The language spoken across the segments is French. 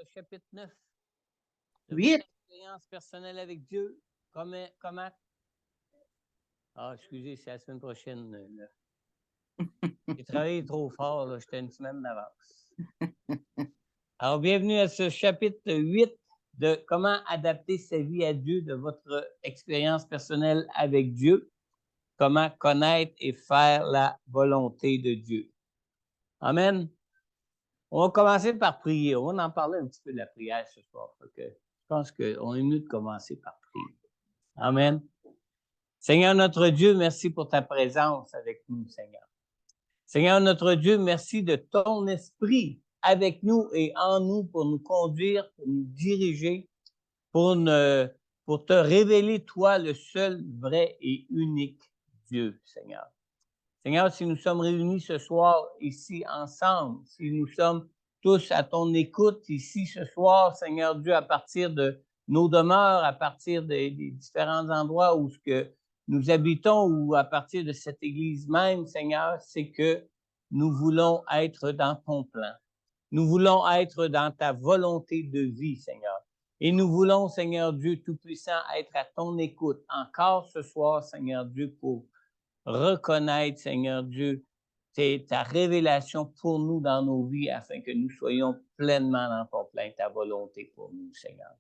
chapitre 9 de 8. votre expérience personnelle avec Dieu. Comment? Ah, excusez, c'est la semaine prochaine. J'ai travaillé trop fort, là, j'étais une semaine d'avance. Alors, bienvenue à ce chapitre 8 de comment adapter sa vie à Dieu, de votre expérience personnelle avec Dieu, comment connaître et faire la volonté de Dieu. Amen. On va commencer par prier. On va en parler un petit peu de la prière ce soir. Je pense qu'on est mieux de commencer par prier. Amen. Seigneur notre Dieu, merci pour ta présence avec nous, Seigneur. Seigneur notre Dieu, merci de ton esprit avec nous et en nous pour nous conduire, pour nous diriger, pour te révéler, toi, le seul, vrai et unique Dieu, Seigneur. Seigneur, si nous sommes réunis ce soir ici ensemble, si nous sommes tous à ton écoute ici ce soir, Seigneur Dieu, à partir de nos demeures, à partir des différents endroits où nous habitons ou à partir de cette église même, Seigneur, c'est que nous voulons être dans ton plan. Nous voulons être dans ta volonté de vie, Seigneur. Et nous voulons, Seigneur Dieu Tout-Puissant, être à ton écoute encore ce soir, Seigneur Dieu, pour reconnaître, Seigneur Dieu, ta révélation pour nous dans nos vies afin que nous soyons pleinement dans ton plein, ta volonté pour nous, Seigneur.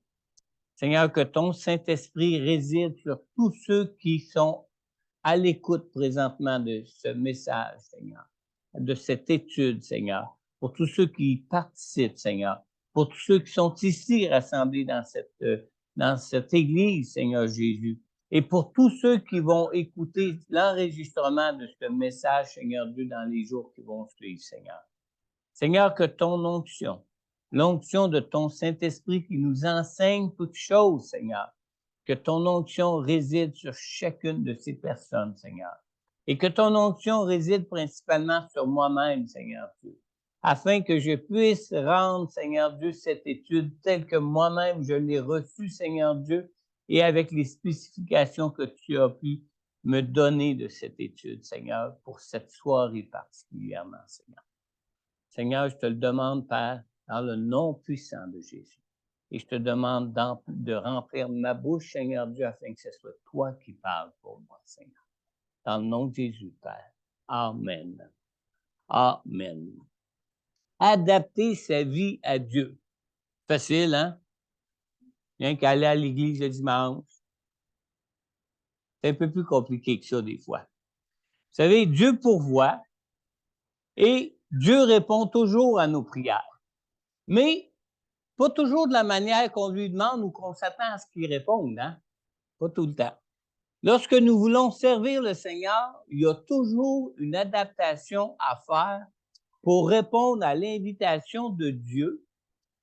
Seigneur, que ton Saint-Esprit réside sur tous ceux qui sont à l'écoute présentement de ce message, Seigneur, de cette étude, Seigneur, pour tous ceux qui participent, Seigneur, pour tous ceux qui sont ici rassemblés dans cette église, Seigneur Jésus, et pour tous ceux qui vont écouter l'enregistrement de ce message, Seigneur Dieu, dans les jours qui vont suivre, Seigneur. Seigneur, que ton onction, l'onction de ton Saint-Esprit qui nous enseigne toutes choses, Seigneur, que ton onction réside sur chacune de ces personnes, Seigneur. Et que ton onction réside principalement sur moi-même, Seigneur Dieu, afin que je puisse rendre, Seigneur Dieu, cette étude telle que moi-même je l'ai reçue, Seigneur Dieu, et avec les spécifications que tu as pu me donner de cette étude, Seigneur, pour cette soirée particulièrement, Seigneur. Seigneur, je te le demande, Père, dans le nom puissant de Jésus. Et je te demande de remplir ma bouche, Seigneur Dieu, afin que ce soit toi qui parles pour moi, Seigneur. Dans le nom de Jésus, Père. Amen. Amen. Adapter sa vie à Dieu. Facile, hein? Rien qu'aller à l'église le dimanche. C'est un peu plus compliqué que ça, des fois. Vous savez, Dieu pourvoit et Dieu répond toujours à nos prières. Mais pas toujours de la manière qu'on lui demande ou qu'on s'attend à ce qu'il réponde, hein? Pas tout le temps. Lorsque nous voulons servir le Seigneur, il y a toujours une adaptation à faire pour répondre à l'invitation de Dieu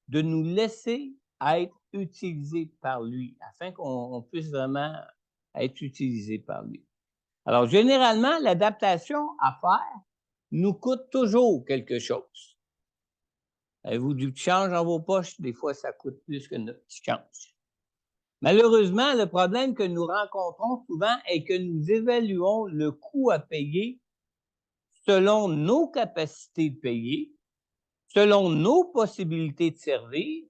de nous laisser être utilisés par lui, afin qu'on puisse vraiment être utilisés par lui. Alors, généralement, l'adaptation à faire nous coûte toujours quelque chose. Avez-vous du change dans vos poches? Des fois, ça coûte plus que notre petit change. Malheureusement, le problème que nous rencontrons souvent est que nous évaluons le coût à payer selon nos capacités de payer, selon nos possibilités de servir,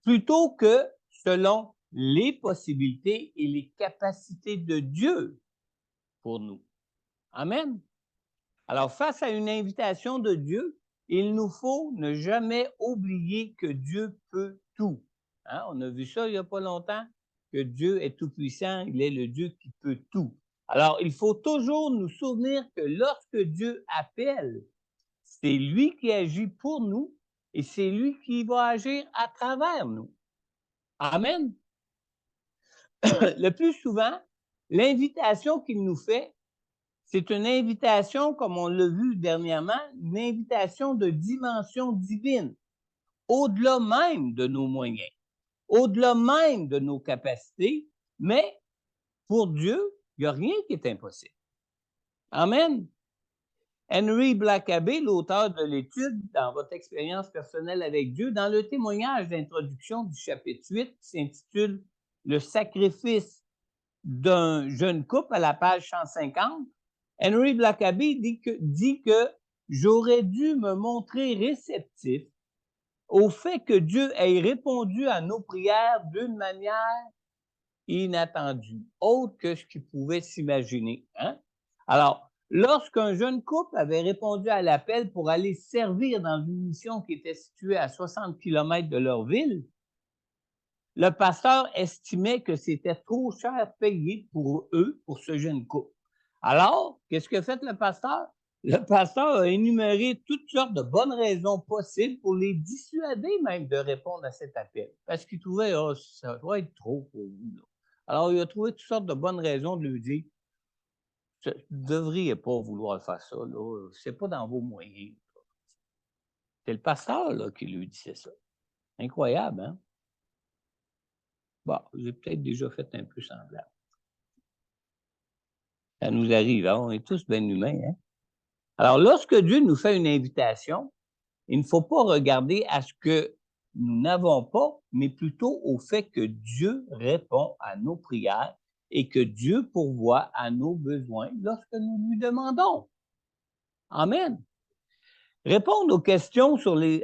plutôt que selon les possibilités et les capacités de Dieu pour nous. Amen. Alors, face à une invitation de Dieu, il nous faut ne jamais oublier que Dieu peut tout. Hein? On a vu ça il n'y a pas longtemps, que Dieu est tout-puissant, il est le Dieu qui peut tout. Alors, il faut toujours nous souvenir que lorsque Dieu appelle, c'est lui qui agit pour nous et c'est lui qui va agir à travers nous. Amen. Le plus souvent, l'invitation qu'il nous fait, c'est une invitation, comme on l'a vu dernièrement, une invitation de dimension divine, au-delà même de nos moyens, au-delà même de nos capacités, mais pour Dieu, il n'y a rien qui est impossible. Amen. Henry Blackaby, l'auteur de l'étude dans votre expérience personnelle avec Dieu, dans le témoignage d'introduction du chapitre 8 qui s'intitule « Le sacrifice d'un jeune couple » à la page 150, Henry Blackaby dit que j'aurais dû me montrer réceptif au fait que Dieu ait répondu à nos prières d'une manière inattendue, autre que ce qu'ils pouvaient s'imaginer. Hein? Alors, lorsqu'un jeune couple avait répondu à l'appel pour aller servir dans une mission qui était située à 60 km de leur ville, le pasteur estimait que c'était trop cher payé pour eux, pour ce jeune couple. Alors, qu'est-ce que fait le pasteur? Le pasteur a énuméré toutes sortes de bonnes raisons possibles pour les dissuader même de répondre à cet appel. Parce qu'il trouvait, oh, ça doit être trop pour vous. Là. Alors, il a trouvé toutes sortes de bonnes raisons de lui dire, vous ne devriez pas vouloir faire ça, là. C'est pas dans vos moyens. C'est le pasteur là, qui lui disait ça. Incroyable, hein? Bon, j'ai peut-être déjà fait un peu semblable. Ça nous arrive, hein? On est tous bien humains. Hein? Alors, lorsque Dieu nous fait une invitation, il ne faut pas regarder à ce que nous n'avons pas, mais plutôt au fait que Dieu répond à nos prières et que Dieu pourvoit à nos besoins lorsque nous lui demandons. Amen. Répondre aux questions sur les...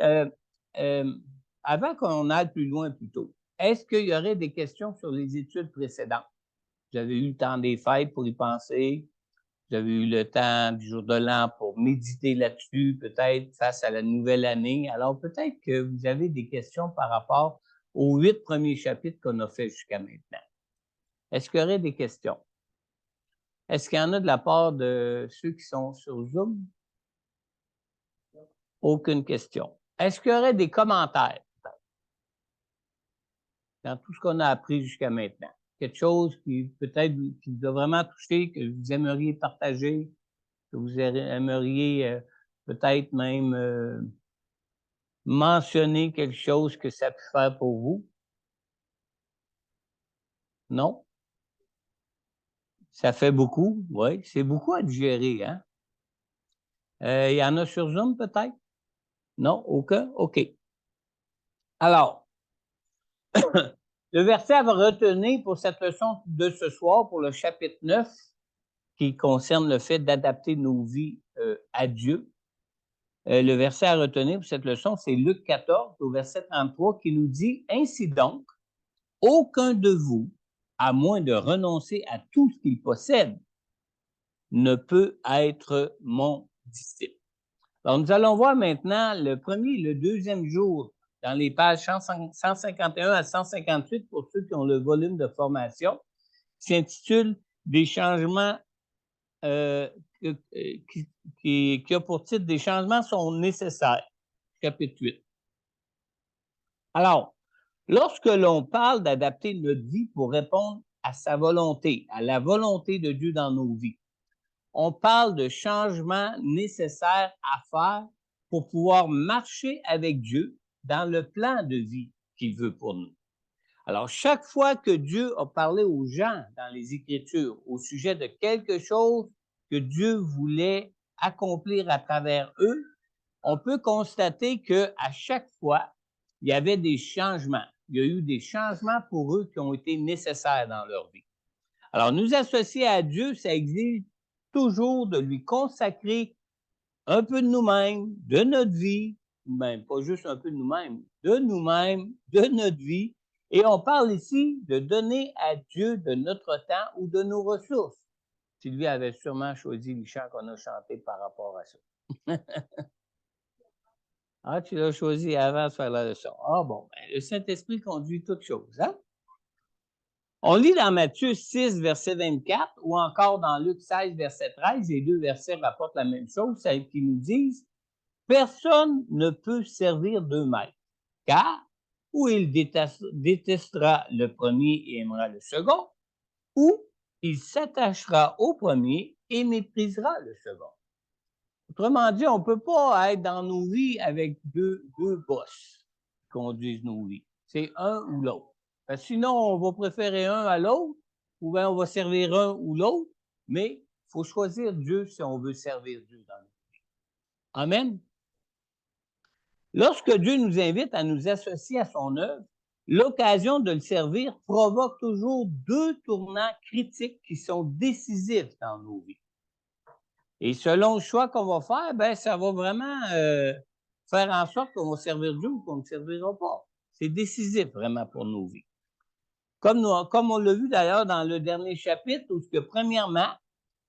avant qu'on aille plus loin plus tôt, est-ce qu'il y aurait des questions sur les études précédentes? Vous avez eu le temps des fêtes pour y penser. Vous avez eu le temps du jour de l'an pour méditer là-dessus, peut-être face à la nouvelle année. Alors, peut-être que vous avez des questions par rapport aux 8 premiers chapitres qu'on a fait jusqu'à maintenant. Est-ce qu'il y aurait des questions? Est-ce qu'il y en a de la part de ceux qui sont sur Zoom? Aucune question. Est-ce qu'il y aurait des commentaires? Dans tout ce qu'on a appris jusqu'à maintenant. Quelque chose qui peut-être qui vous a vraiment touché, que vous aimeriez partager, que vous aimeriez peut-être même mentionner quelque chose que ça a pu faire pour vous? Non? Ça fait beaucoup, oui. C'est beaucoup à digérer, hein? Il y en a sur Zoom peut-être? Non? Aucun? OK. Alors, le verset à retenir pour cette leçon de ce soir, pour le chapitre 9, qui concerne le fait d'adapter nos vies à Dieu. Le verset à retenir pour cette leçon, c'est Luc 14, au verset 33, qui nous dit « Ainsi donc, aucun de vous, à moins de renoncer à tout ce qu'il possède, ne peut être mon disciple. » Alors, nous allons voir maintenant le premier et le deuxième jour dans les pages 151 à 158 pour ceux qui ont le volume de formation, qui s'intitule « Des changements qui a pour titre « Des changements sont nécessaires », chapitre 8. Alors, lorsque l'on parle d'adapter notre vie pour répondre à sa volonté, à la volonté de Dieu dans nos vies, on parle de changements nécessaires à faire pour pouvoir marcher avec Dieu dans le plan de vie qu'il veut pour nous. Alors, chaque fois que Dieu a parlé aux gens dans les Écritures au sujet de quelque chose que Dieu voulait accomplir à travers eux, on peut constater qu'à chaque fois, il y avait des changements. Il y a eu des changements pour eux qui ont été nécessaires dans leur vie. Alors, nous associer à Dieu, ça exige toujours de lui consacrer un peu de nous-mêmes, de notre vie, même pas juste un peu de nous-mêmes, de notre vie. Et on parle ici de donner à Dieu de notre temps ou de nos ressources. Sylvie avait sûrement choisi les chants qu'on a chantés par rapport à ça. Ah, tu l'as choisi avant de faire la leçon. Ah bon, ben, le Saint-Esprit conduit toutes choses, hein? On lit dans Matthieu 6, verset 24, ou encore dans Luc 16, verset 13, les deux versets rapportent la même chose, celles qui nous disent « Personne ne peut servir deux maîtres, car ou il détestera le premier et aimera le second, ou il s'attachera au premier et méprisera le second. » Autrement dit, on ne peut pas être dans nos vies avec deux boss qui conduisent nos vies. C'est un ou l'autre. Sinon, on va préférer un à l'autre, ou bien on va servir un ou l'autre, mais il faut choisir Dieu si on veut servir Dieu dans notre vie. Amen. Lorsque Dieu nous invite à nous associer à son œuvre, l'occasion de le servir provoque toujours deux tournants critiques qui sont décisifs dans nos vies. Et selon le choix qu'on va faire, ben ça va vraiment faire en sorte qu'on va servir Dieu ou qu'on ne servira pas. C'est décisif vraiment pour nos vies. Comme on l'a vu d'ailleurs dans le dernier chapitre, où premièrement,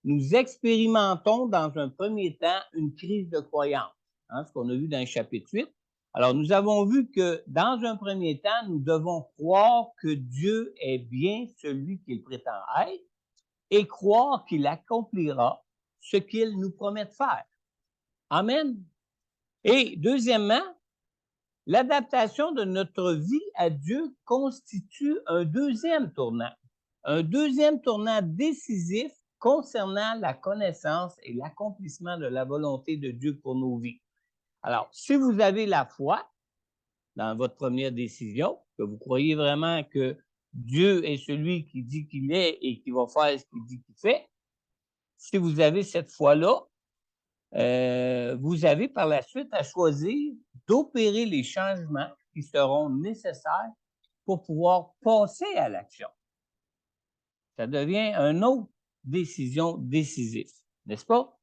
nous expérimentons dans un premier temps une crise de croyance, hein, ce qu'on a vu dans le chapitre 8. Alors, nous avons vu que dans un premier temps, nous devons croire que Dieu est bien celui qu'il prétend être et croire qu'il accomplira ce qu'il nous promet de faire. Amen. Et deuxièmement, l'adaptation de notre vie à Dieu constitue un deuxième tournant décisif concernant la connaissance et l'accomplissement de la volonté de Dieu pour nos vies. Alors, si vous avez la foi dans votre première décision, que vous croyez vraiment que Dieu est celui qui dit qu'il est et qui va faire ce qu'il dit qu'il fait, si vous avez cette foi-là, vous avez par la suite à choisir d'opérer les changements qui seront nécessaires pour pouvoir passer à l'action. Ça devient une autre décision décisive, n'est-ce pas?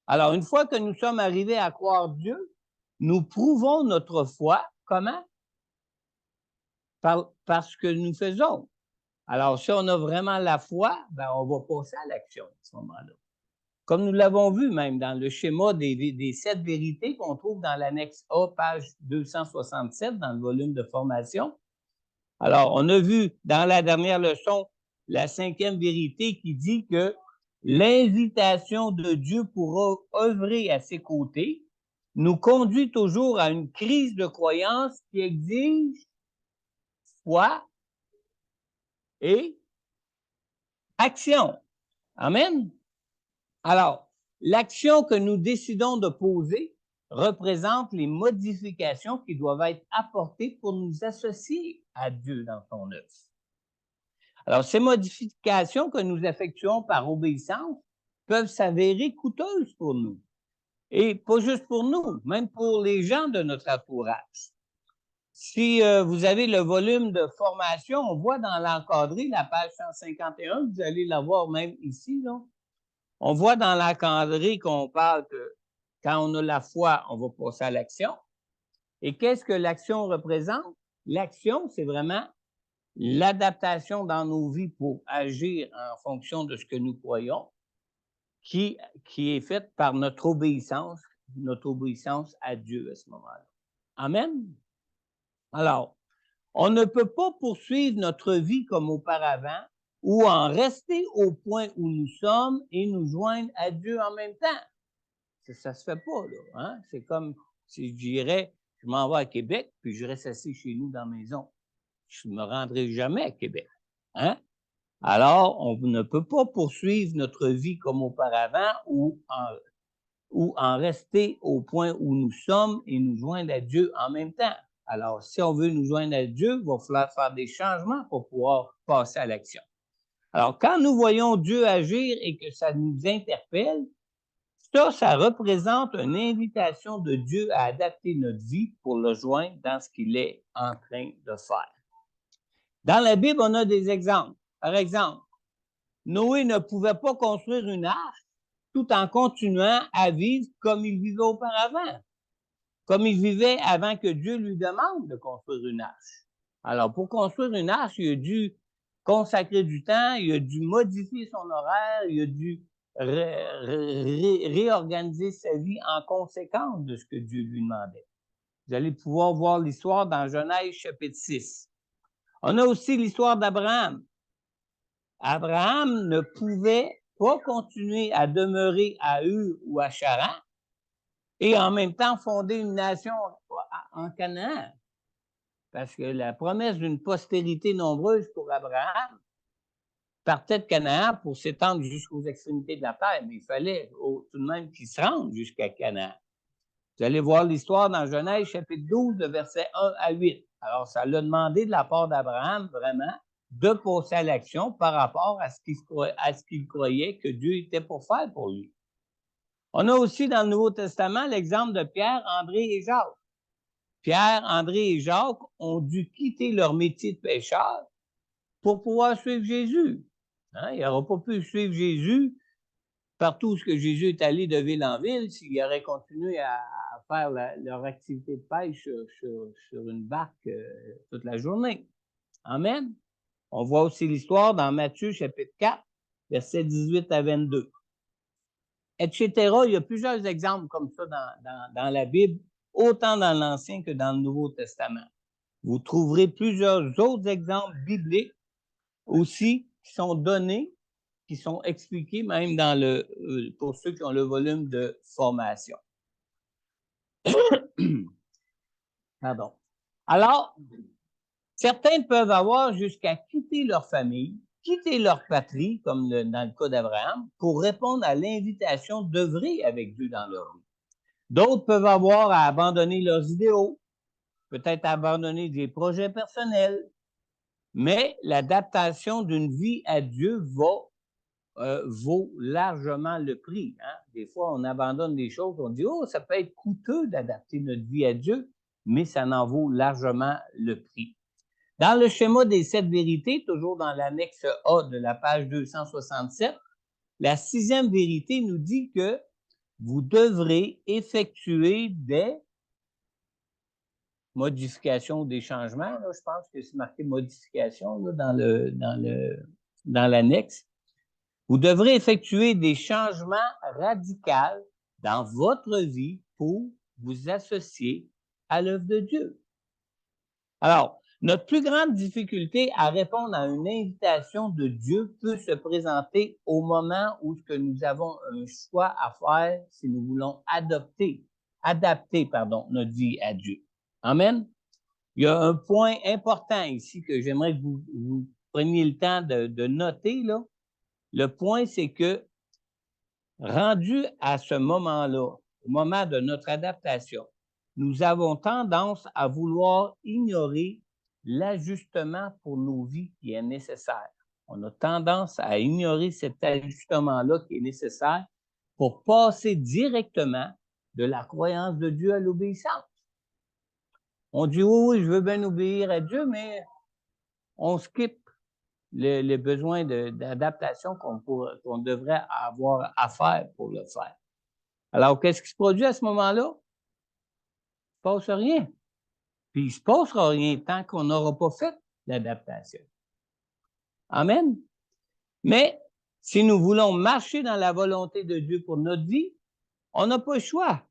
Alors, une fois que nous sommes arrivés à croire Dieu, nous prouvons notre foi. Comment? Par ce que nous faisons. Alors, si on a vraiment la foi, ben, on va passer à l'action à ce moment-là. Comme nous l'avons vu même dans le schéma des 7 vérités qu'on trouve dans l'annexe A, page 267, dans le volume de formation. Alors, on a vu dans la dernière leçon la 5e vérité qui dit que l'invitation de Dieu pour œuvrer à ses côtés nous conduit toujours à une crise de croyance qui exige foi et action. Amen. Alors, l'action que nous décidons de poser représente les modifications qui doivent être apportées pour nous associer à Dieu dans son œuvre. Alors, ces modifications que nous effectuons par obéissance peuvent s'avérer coûteuses pour nous. Et pas juste pour nous, même pour les gens de notre entourage. Si vous avez le volume de formation, on voit dans l'encadré, la page 151, vous allez la voir même ici, là. On voit dans l'encadré qu'on parle que quand on a la foi, on va passer à l'action. Et qu'est-ce que l'action représente? L'action, c'est vraiment l'adaptation dans nos vies pour agir en fonction de ce que nous croyons, qui est faite par notre obéissance à Dieu à ce moment-là. Amen. Alors, on ne peut pas poursuivre notre vie comme auparavant ou en rester au point où nous sommes et nous joindre à Dieu en même temps. Ça se fait pas, là. Hein? C'est comme si je dirais, je m'en vais à Québec, puis je reste assis chez nous dans la maison. Je ne me rendrai jamais à Québec. Hein? Alors, on ne peut pas poursuivre notre vie comme auparavant ou en rester au point où nous sommes et nous joindre à Dieu en même temps. Alors, si on veut nous joindre à Dieu, il va falloir faire des changements pour pouvoir passer à l'action. Alors, quand nous voyons Dieu agir et que ça nous interpelle, ça représente une invitation de Dieu à adapter notre vie pour le joindre dans ce qu'il est en train de faire. Dans la Bible, on a des exemples. Par exemple, Noé ne pouvait pas construire une arche tout en continuant à vivre comme il vivait auparavant, comme il vivait avant que Dieu lui demande de construire une arche. Alors, pour construire une arche, il a dû consacrer du temps, il a dû modifier son horaire, il a dû réorganiser sa vie en conséquence de ce que Dieu lui demandait. Vous allez pouvoir voir l'histoire dans Genèse chapitre 6. On a aussi l'histoire d'Abraham. Abraham ne pouvait pas continuer à demeurer à Ur ou à Charan et en même temps fonder une nation en Canaan. Parce que la promesse d'une postérité nombreuse pour Abraham partait de Canaan pour s'étendre jusqu'aux extrémités de la terre, mais il fallait tout de même qu'il se rende jusqu'à Canaan. Vous allez voir l'histoire dans Genèse chapitre 12, de versets 1 à 8. Alors, ça l'a demandé de la part d'Abraham, vraiment, de passer à l'action par rapport à ce qu'il croyait que Dieu était pour faire pour lui. On a aussi dans le Nouveau Testament l'exemple de Pierre, André et Jacques. Pierre, André et Jacques ont dû quitter leur métier de pêcheur pour pouvoir suivre Jésus. Hein? Ils n'auraient pas pu suivre Jésus partout où Jésus est allé de ville en ville s'il aurait continué à faire leur activité de pêche sur une barque toute la journée. Amen. On voit aussi l'histoire dans Matthieu, chapitre 4, versets 18 à 22. Etc. Il y a plusieurs exemples comme ça dans la Bible, autant dans l'Ancien que dans le Nouveau Testament. Vous trouverez plusieurs autres exemples bibliques aussi qui sont donnés, qui sont expliqués même pour ceux qui ont le volume de formation. Pardon. Alors, certains peuvent avoir jusqu'à quitter leur famille, quitter leur patrie, comme dans le cas d'Abraham, pour répondre à l'invitation d'œuvrer avec Dieu dans leur vie. D'autres peuvent avoir à abandonner leurs idéaux, peut-être abandonner des projets personnels, mais l'adaptation d'une vie à Dieu vaut largement le prix. Hein? Des fois, on abandonne des choses, on dit « Oh, ça peut être coûteux d'adapter notre vie à Dieu », mais ça en vaut largement le prix. Dans le schéma des 7 vérités, toujours dans l'annexe A de la page 267, la 6e vérité nous dit que vous devrez effectuer des modifications, des changements. Là, je pense que c'est marqué modification là, dans l'annexe. Vous devrez effectuer des changements radicaux dans votre vie pour vous associer à l'œuvre de Dieu. Alors, notre plus grande difficulté à répondre à une invitation de Dieu peut se présenter au moment où nous avons un choix à faire si nous voulons adapter notre vie à Dieu. Amen. Il y a un point important ici que j'aimerais que vous preniez le temps de noter, là. Le point, c'est que rendu à ce moment-là, au moment de notre adaptation, nous avons tendance à vouloir ignorer l'ajustement pour nos vies qui est nécessaire. On a tendance à ignorer cet ajustement-là qui est nécessaire pour passer directement de la croyance de Dieu à l'obéissance. On dit, oui, je veux bien obéir à Dieu, mais on skip les besoins d'adaptation qu'on devrait avoir à faire pour le faire. Alors, qu'est-ce qui se produit à ce moment-là? Il ne se passe rien. Puis, il ne se passera rien tant qu'on n'aura pas fait l'adaptation. Amen. Mais si nous voulons marcher dans la volonté de Dieu pour notre vie, on n'a pas le choix.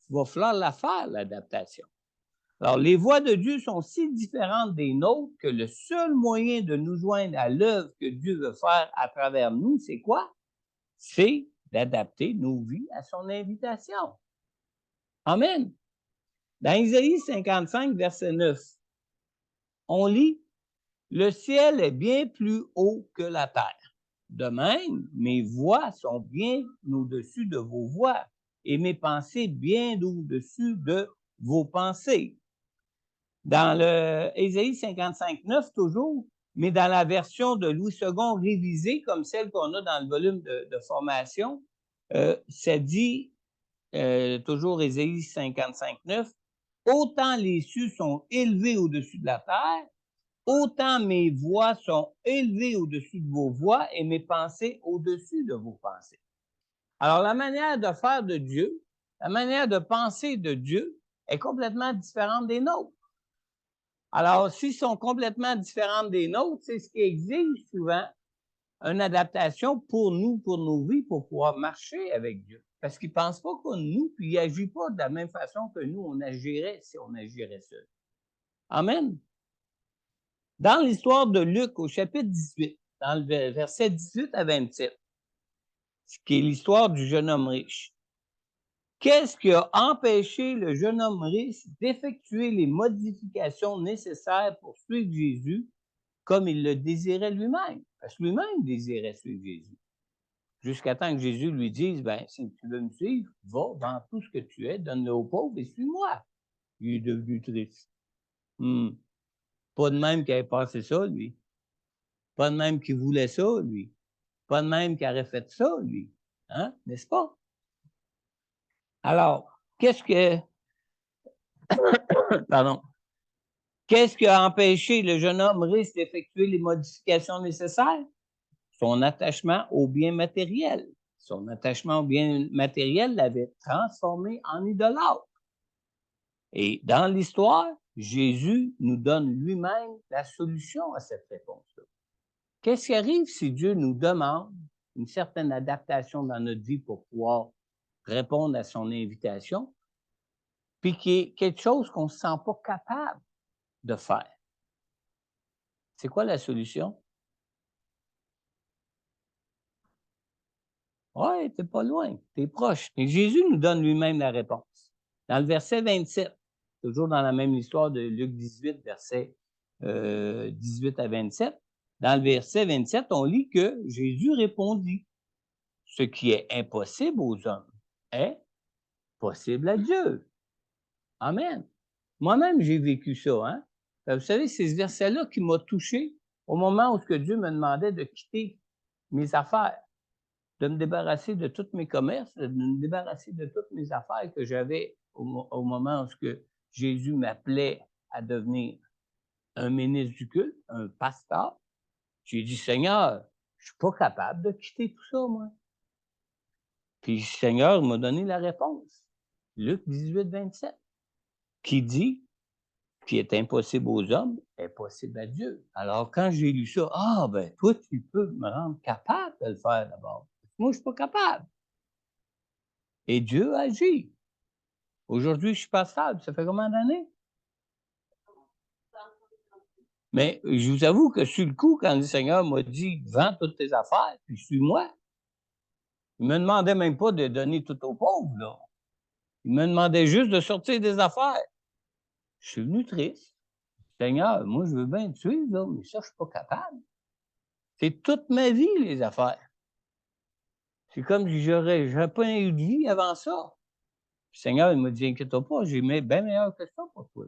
Il va falloir la faire, l'adaptation. Alors, les voies de Dieu sont si différentes des nôtres que le seul moyen de nous joindre à l'œuvre que Dieu veut faire à travers nous, c'est quoi? C'est d'adapter nos vies à son invitation. Amen. Dans Isaïe 55, verset 9, on lit « Le ciel est bien plus haut que la terre. De même, mes voies sont bien au-dessus de vos voies et mes pensées bien au-dessus de vos pensées. » Dans le Ésaïe 55, 9 toujours, mais dans la version de Louis II révisée, comme celle qu'on a dans le volume de formation, ça dit, toujours Ésaïe 55, 9, « Autant les cieux sont élevés au-dessus de la terre, autant mes voix sont élevées au-dessus de vos voix et mes pensées au-dessus de vos pensées. » Alors, la manière de faire de Dieu, la manière de penser de Dieu est complètement différente des nôtres. Alors, s'ils sont complètement différentes des nôtres, c'est ce qui exige souvent une adaptation pour nous, pour nos vies, pour pouvoir marcher avec Dieu. Parce qu'il ne pense pas comme nous, puis il n'agit pas de la même façon que nous, on agirait si on agirait seul. Amen. Dans l'histoire de Luc, au chapitre 18, dans le verset 18 à 27, ce qui est l'histoire du jeune homme riche, qu'est-ce qui a empêché le jeune homme riche d'effectuer les modifications nécessaires pour suivre Jésus comme il le désirait lui-même? Parce que lui-même désirait suivre Jésus. Jusqu'à temps que Jésus lui dise, ben, si tu veux me suivre, va, vends tout ce que tu es, donne-le aux pauvres et suis-moi. Il est devenu triste. Pas de même qu'il avait passé ça, lui. Pas de même qu'il voulait ça, lui. Pas de même qu'il aurait fait ça, lui. Hein? N'est-ce pas? Alors, qu'est-ce qui a empêché le jeune homme riche d'effectuer les modifications nécessaires? Son attachement aux biens matériels. Son attachement aux biens matériels l'avait transformé en idolâtre. Et dans l'histoire, Jésus nous donne lui-même la solution à cette réponse-là. Qu'est-ce qui arrive si Dieu nous demande une certaine adaptation dans notre vie pour pouvoir répondre à son invitation, puis qu'il y ait quelque chose qu'on ne se sent pas capable de faire? C'est quoi la solution? Oui, tu n'es pas loin, tu es proche. Et Jésus nous donne lui-même la réponse. Dans le verset 27, toujours dans la même histoire de Luc 18, verset 18 à 27, dans le verset 27, on lit que Jésus répondit, « Ce qui est impossible aux hommes est possible à Dieu. » Amen. Moi-même, j'ai vécu ça. Hein? Vous savez, c'est ce verset-là qui m'a touché au moment où Dieu me demandait de quitter mes affaires, de me débarrasser de tous mes commerces, de me débarrasser de toutes mes affaires que j'avais au moment où Jésus m'appelait à devenir un ministre du culte, un pasteur. J'ai dit, Seigneur, je ne suis pas capable de quitter tout ça, moi. Puis le Seigneur m'a donné la réponse. Luc 18, 27, qui dit, « qui est impossible aux hommes est possible à Dieu. » Alors, quand j'ai lu ça, ben, toi, tu peux me rendre capable de le faire d'abord. Moi, je ne suis pas capable. Et Dieu agit. Aujourd'hui, je suis pasteur. Ça fait combien d'années? Mais je vous avoue que sur le coup, quand le Seigneur m'a dit, vends toutes tes affaires, puis suis-moi, il ne me demandait même pas de donner tout aux pauvres, là. Il me demandait juste de sortir des affaires. Je suis venu triste. Seigneur, moi, je veux bien te suivre, là, mais ça, je ne suis pas capable. C'est toute ma vie, les affaires. C'est comme si j'aurais pas eu de vie avant ça. Le Seigneur, il m'a dit, inquiète-toi pas, j'ai bien meilleur que ça pour toi.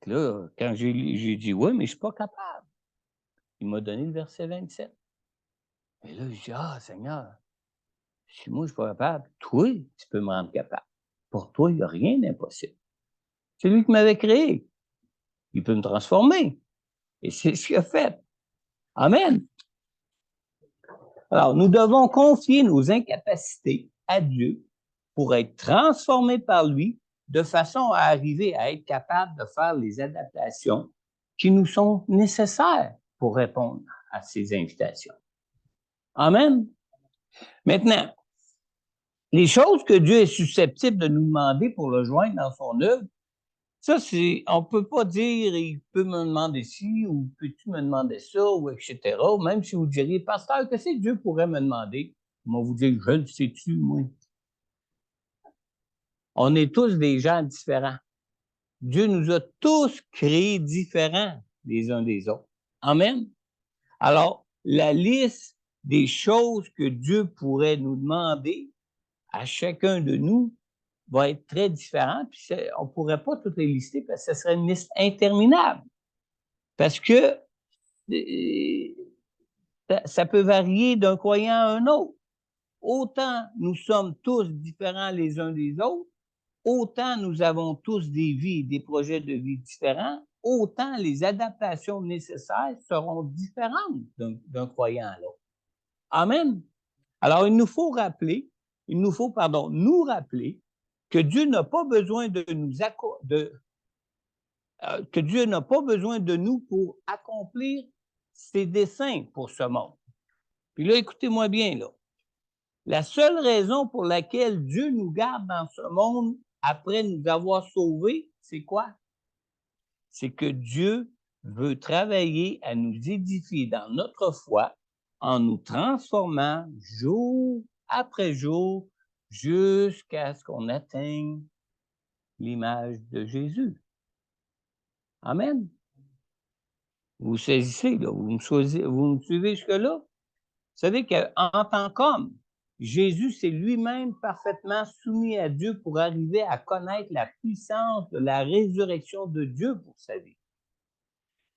Là, quand j'ai dit, oui, mais je ne suis pas capable. Il m'a donné le verset 27. Et là, je dis, Seigneur, si moi, je ne suis pas capable, toi, tu peux me rendre capable. Pour toi, il n'y a rien d'impossible. C'est lui qui m'avait créé. Il peut me transformer. Et c'est ce qu'il a fait. Amen. Alors, nous devons confier nos incapacités à Dieu pour être transformés par lui de façon à arriver à être capable de faire les adaptations qui nous sont nécessaires pour répondre à ces invitations. Amen. Maintenant, les choses que Dieu est susceptible de nous demander pour le joindre dans son œuvre, ça, on ne peut pas dire, il peut me demander ci, ou peux-tu me demander ça, ou etc. Même si vous diriez, pasteur, qu'est-ce que Dieu pourrait me demander? Moi, vous dire, je le sais-tu, moi. On est tous des gens différents. Dieu nous a tous créés différents les uns des autres. Amen. Alors, la liste des choses que Dieu pourrait nous demander à chacun de nous va être très différente. Puis on ne pourrait pas toutes les lister parce que ce serait une liste interminable. Parce que ça peut varier d'un croyant à un autre. Autant nous sommes tous différents les uns des autres, autant nous avons tous des vies, des projets de vie différents, autant les adaptations nécessaires seront différentes d'un croyant à l'autre. Amen. Alors, il nous faut nous rappeler que Dieu n'a pas besoin de que Dieu n'a pas besoin de nous pour accomplir ses desseins pour ce monde. Puis là, écoutez-moi bien, là. La seule raison pour laquelle Dieu nous garde dans ce monde après nous avoir sauvés, c'est quoi? C'est que Dieu veut travailler à nous édifier dans notre foi en nous transformant jour après jour jusqu'à ce qu'on atteigne l'image de Jésus. Amen. Vous saisissez, là, vous me suivez jusque-là? Vous savez qu'en tant qu'homme, Jésus s'est lui-même parfaitement soumis à Dieu pour arriver à connaître la puissance de la résurrection de Dieu pour sa vie.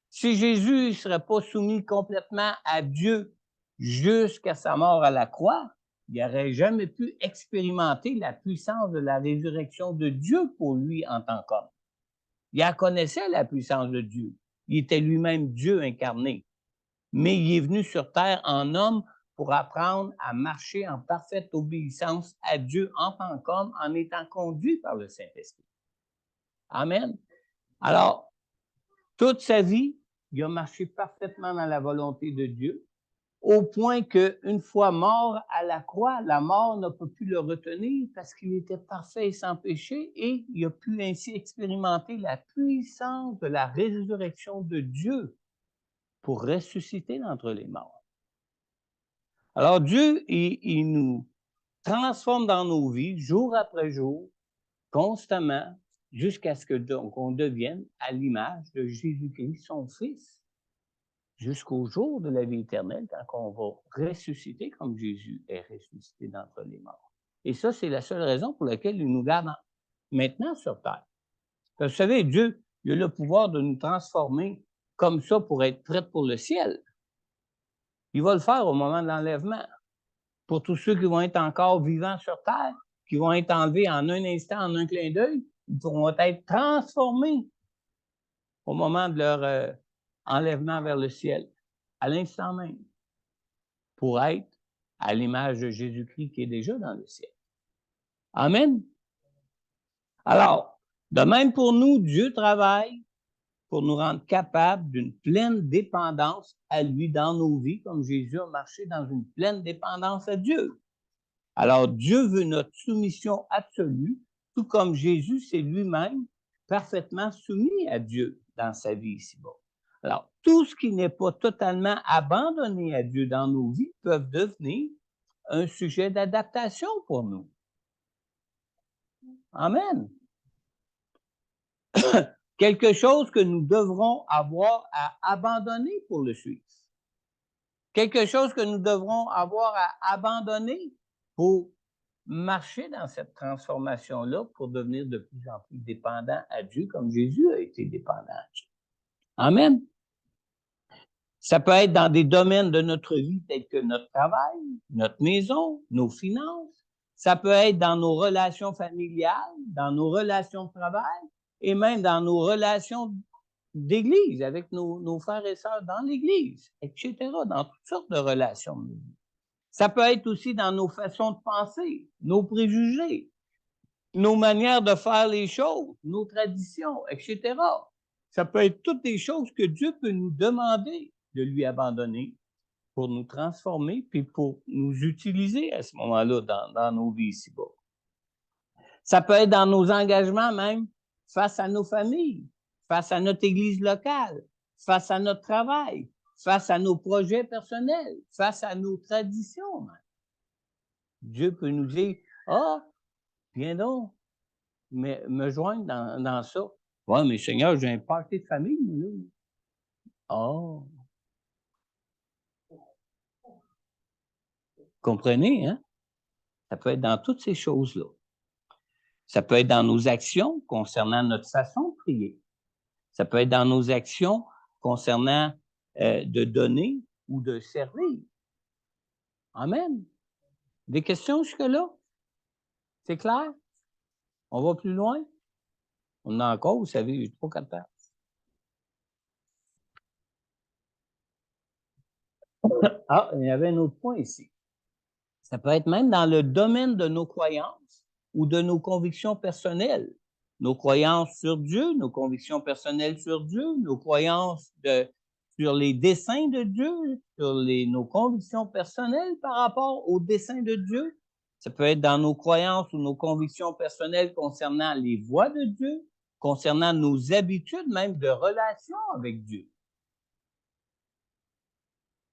Si Jésus ne serait pas soumis complètement à Dieu jusqu'à sa mort à la croix, il n'aurait jamais pu expérimenter la puissance de la résurrection de Dieu pour lui en tant qu'homme. Il connaissait la puissance de Dieu. Il était lui-même Dieu incarné. Mais il est venu sur terre en homme pour apprendre à marcher en parfaite obéissance à Dieu en tant qu'homme, en étant conduit par le Saint-Esprit. Amen. Alors, toute sa vie, il a marché parfaitement dans la volonté de Dieu, au point qu'une fois mort à la croix, la mort n'a pas pu le retenir parce qu'il était parfait et sans péché, et il a pu ainsi expérimenter la puissance de la résurrection de Dieu pour ressusciter d'entre les morts. Alors Dieu, il nous transforme dans nos vies, jour après jour, constamment, jusqu'à ce qu'on devienne à l'image de Jésus-Christ, son Fils, jusqu'au jour de la vie éternelle, quand on va ressusciter comme Jésus est ressuscité d'entre les morts. Et ça, c'est la seule raison pour laquelle il nous garde maintenant sur terre. Parce que, vous savez, Dieu, il a le pouvoir de nous transformer comme ça pour être prêt pour le ciel. Il va le faire au moment de l'enlèvement. Pour tous ceux qui vont être encore vivants sur terre, qui vont être enlevés en un instant, en un clin d'œil, ils vont être transformés au moment de leur enlèvement vers le ciel, à l'instant même, pour être à l'image de Jésus-Christ qui est déjà dans le ciel. Amen. Alors, de même pour nous, Dieu travaille pour nous rendre capables d'une pleine dépendance à lui dans nos vies, comme Jésus a marché dans une pleine dépendance à Dieu. Alors, Dieu veut notre soumission absolue, tout comme Jésus s'est lui-même parfaitement soumis à Dieu dans sa vie ici-bas. Alors, tout ce qui n'est pas totalement abandonné à Dieu dans nos vies peut devenir un sujet d'adaptation pour nous. Amen. Quelque chose que nous devrons avoir à abandonner pour le suivre. Quelque chose que nous devrons avoir à abandonner pour marcher dans cette transformation-là pour devenir de plus en plus dépendant à Dieu, comme Jésus a été dépendant à Dieu. Amen. Ça peut être dans des domaines de notre vie tels que notre travail, notre maison, nos finances. Ça peut être dans nos relations familiales, dans nos relations de travail et même dans nos relations d'église avec nos frères et sœurs dans l'église, etc., dans toutes sortes de relations. Ça peut être aussi dans nos façons de penser, nos préjugés, nos manières de faire les choses, nos traditions, etc. Ça peut être toutes des choses que Dieu peut nous demander de lui abandonner pour nous transformer puis pour nous utiliser à ce moment-là dans nos vies ici-bas. Ça peut être dans nos engagements même face à nos familles, face à notre église locale, face à notre travail, face à nos projets personnels, face à nos traditions même. Dieu peut nous dire, « Ah, viens donc me joindre dans ça. » « Ouais, mais Seigneur, j'ai un party de famille, là. » « Ah! » Comprenez, hein? Ça peut être dans toutes ces choses-là. Ça peut être dans nos actions concernant notre façon de prier. Ça peut être dans nos actions concernant de donner ou de servir. Amen. Des questions jusque-là? C'est clair? On va plus loin? On en a encore, vous savez, 3-4 pages. Ah, il y avait un autre point ici. Ça peut être même dans le domaine de nos croyances ou de nos convictions personnelles. Nos croyances sur Dieu, nos convictions personnelles sur Dieu, nos croyances sur les desseins de Dieu, sur nos convictions personnelles par rapport aux desseins de Dieu. Ça peut être dans nos croyances ou nos convictions personnelles concernant les voies de Dieu, concernant nos habitudes même de relation avec Dieu.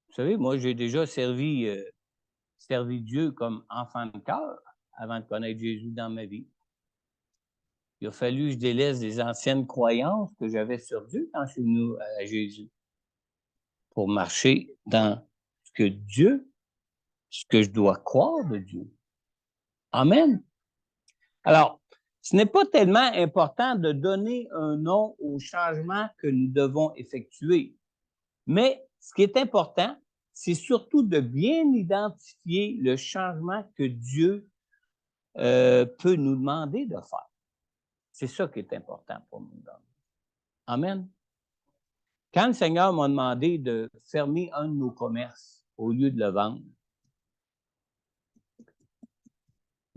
Vous savez, moi, j'ai déjà servi Dieu comme enfant de cœur avant de connaître Jésus dans ma vie. Il a fallu que je délaisse des anciennes croyances que j'avais sur Dieu quand je suis venu à Jésus pour marcher dans ce que je dois croire de Dieu. Amen. Alors, ce n'est pas tellement important de donner un nom au changement que nous devons effectuer, mais ce qui est important, c'est surtout de bien identifier le changement que Dieu peut nous demander de faire. C'est ça qui est important pour nous. Amen. Quand le Seigneur m'a demandé de fermer un de nos commerces au lieu de le vendre,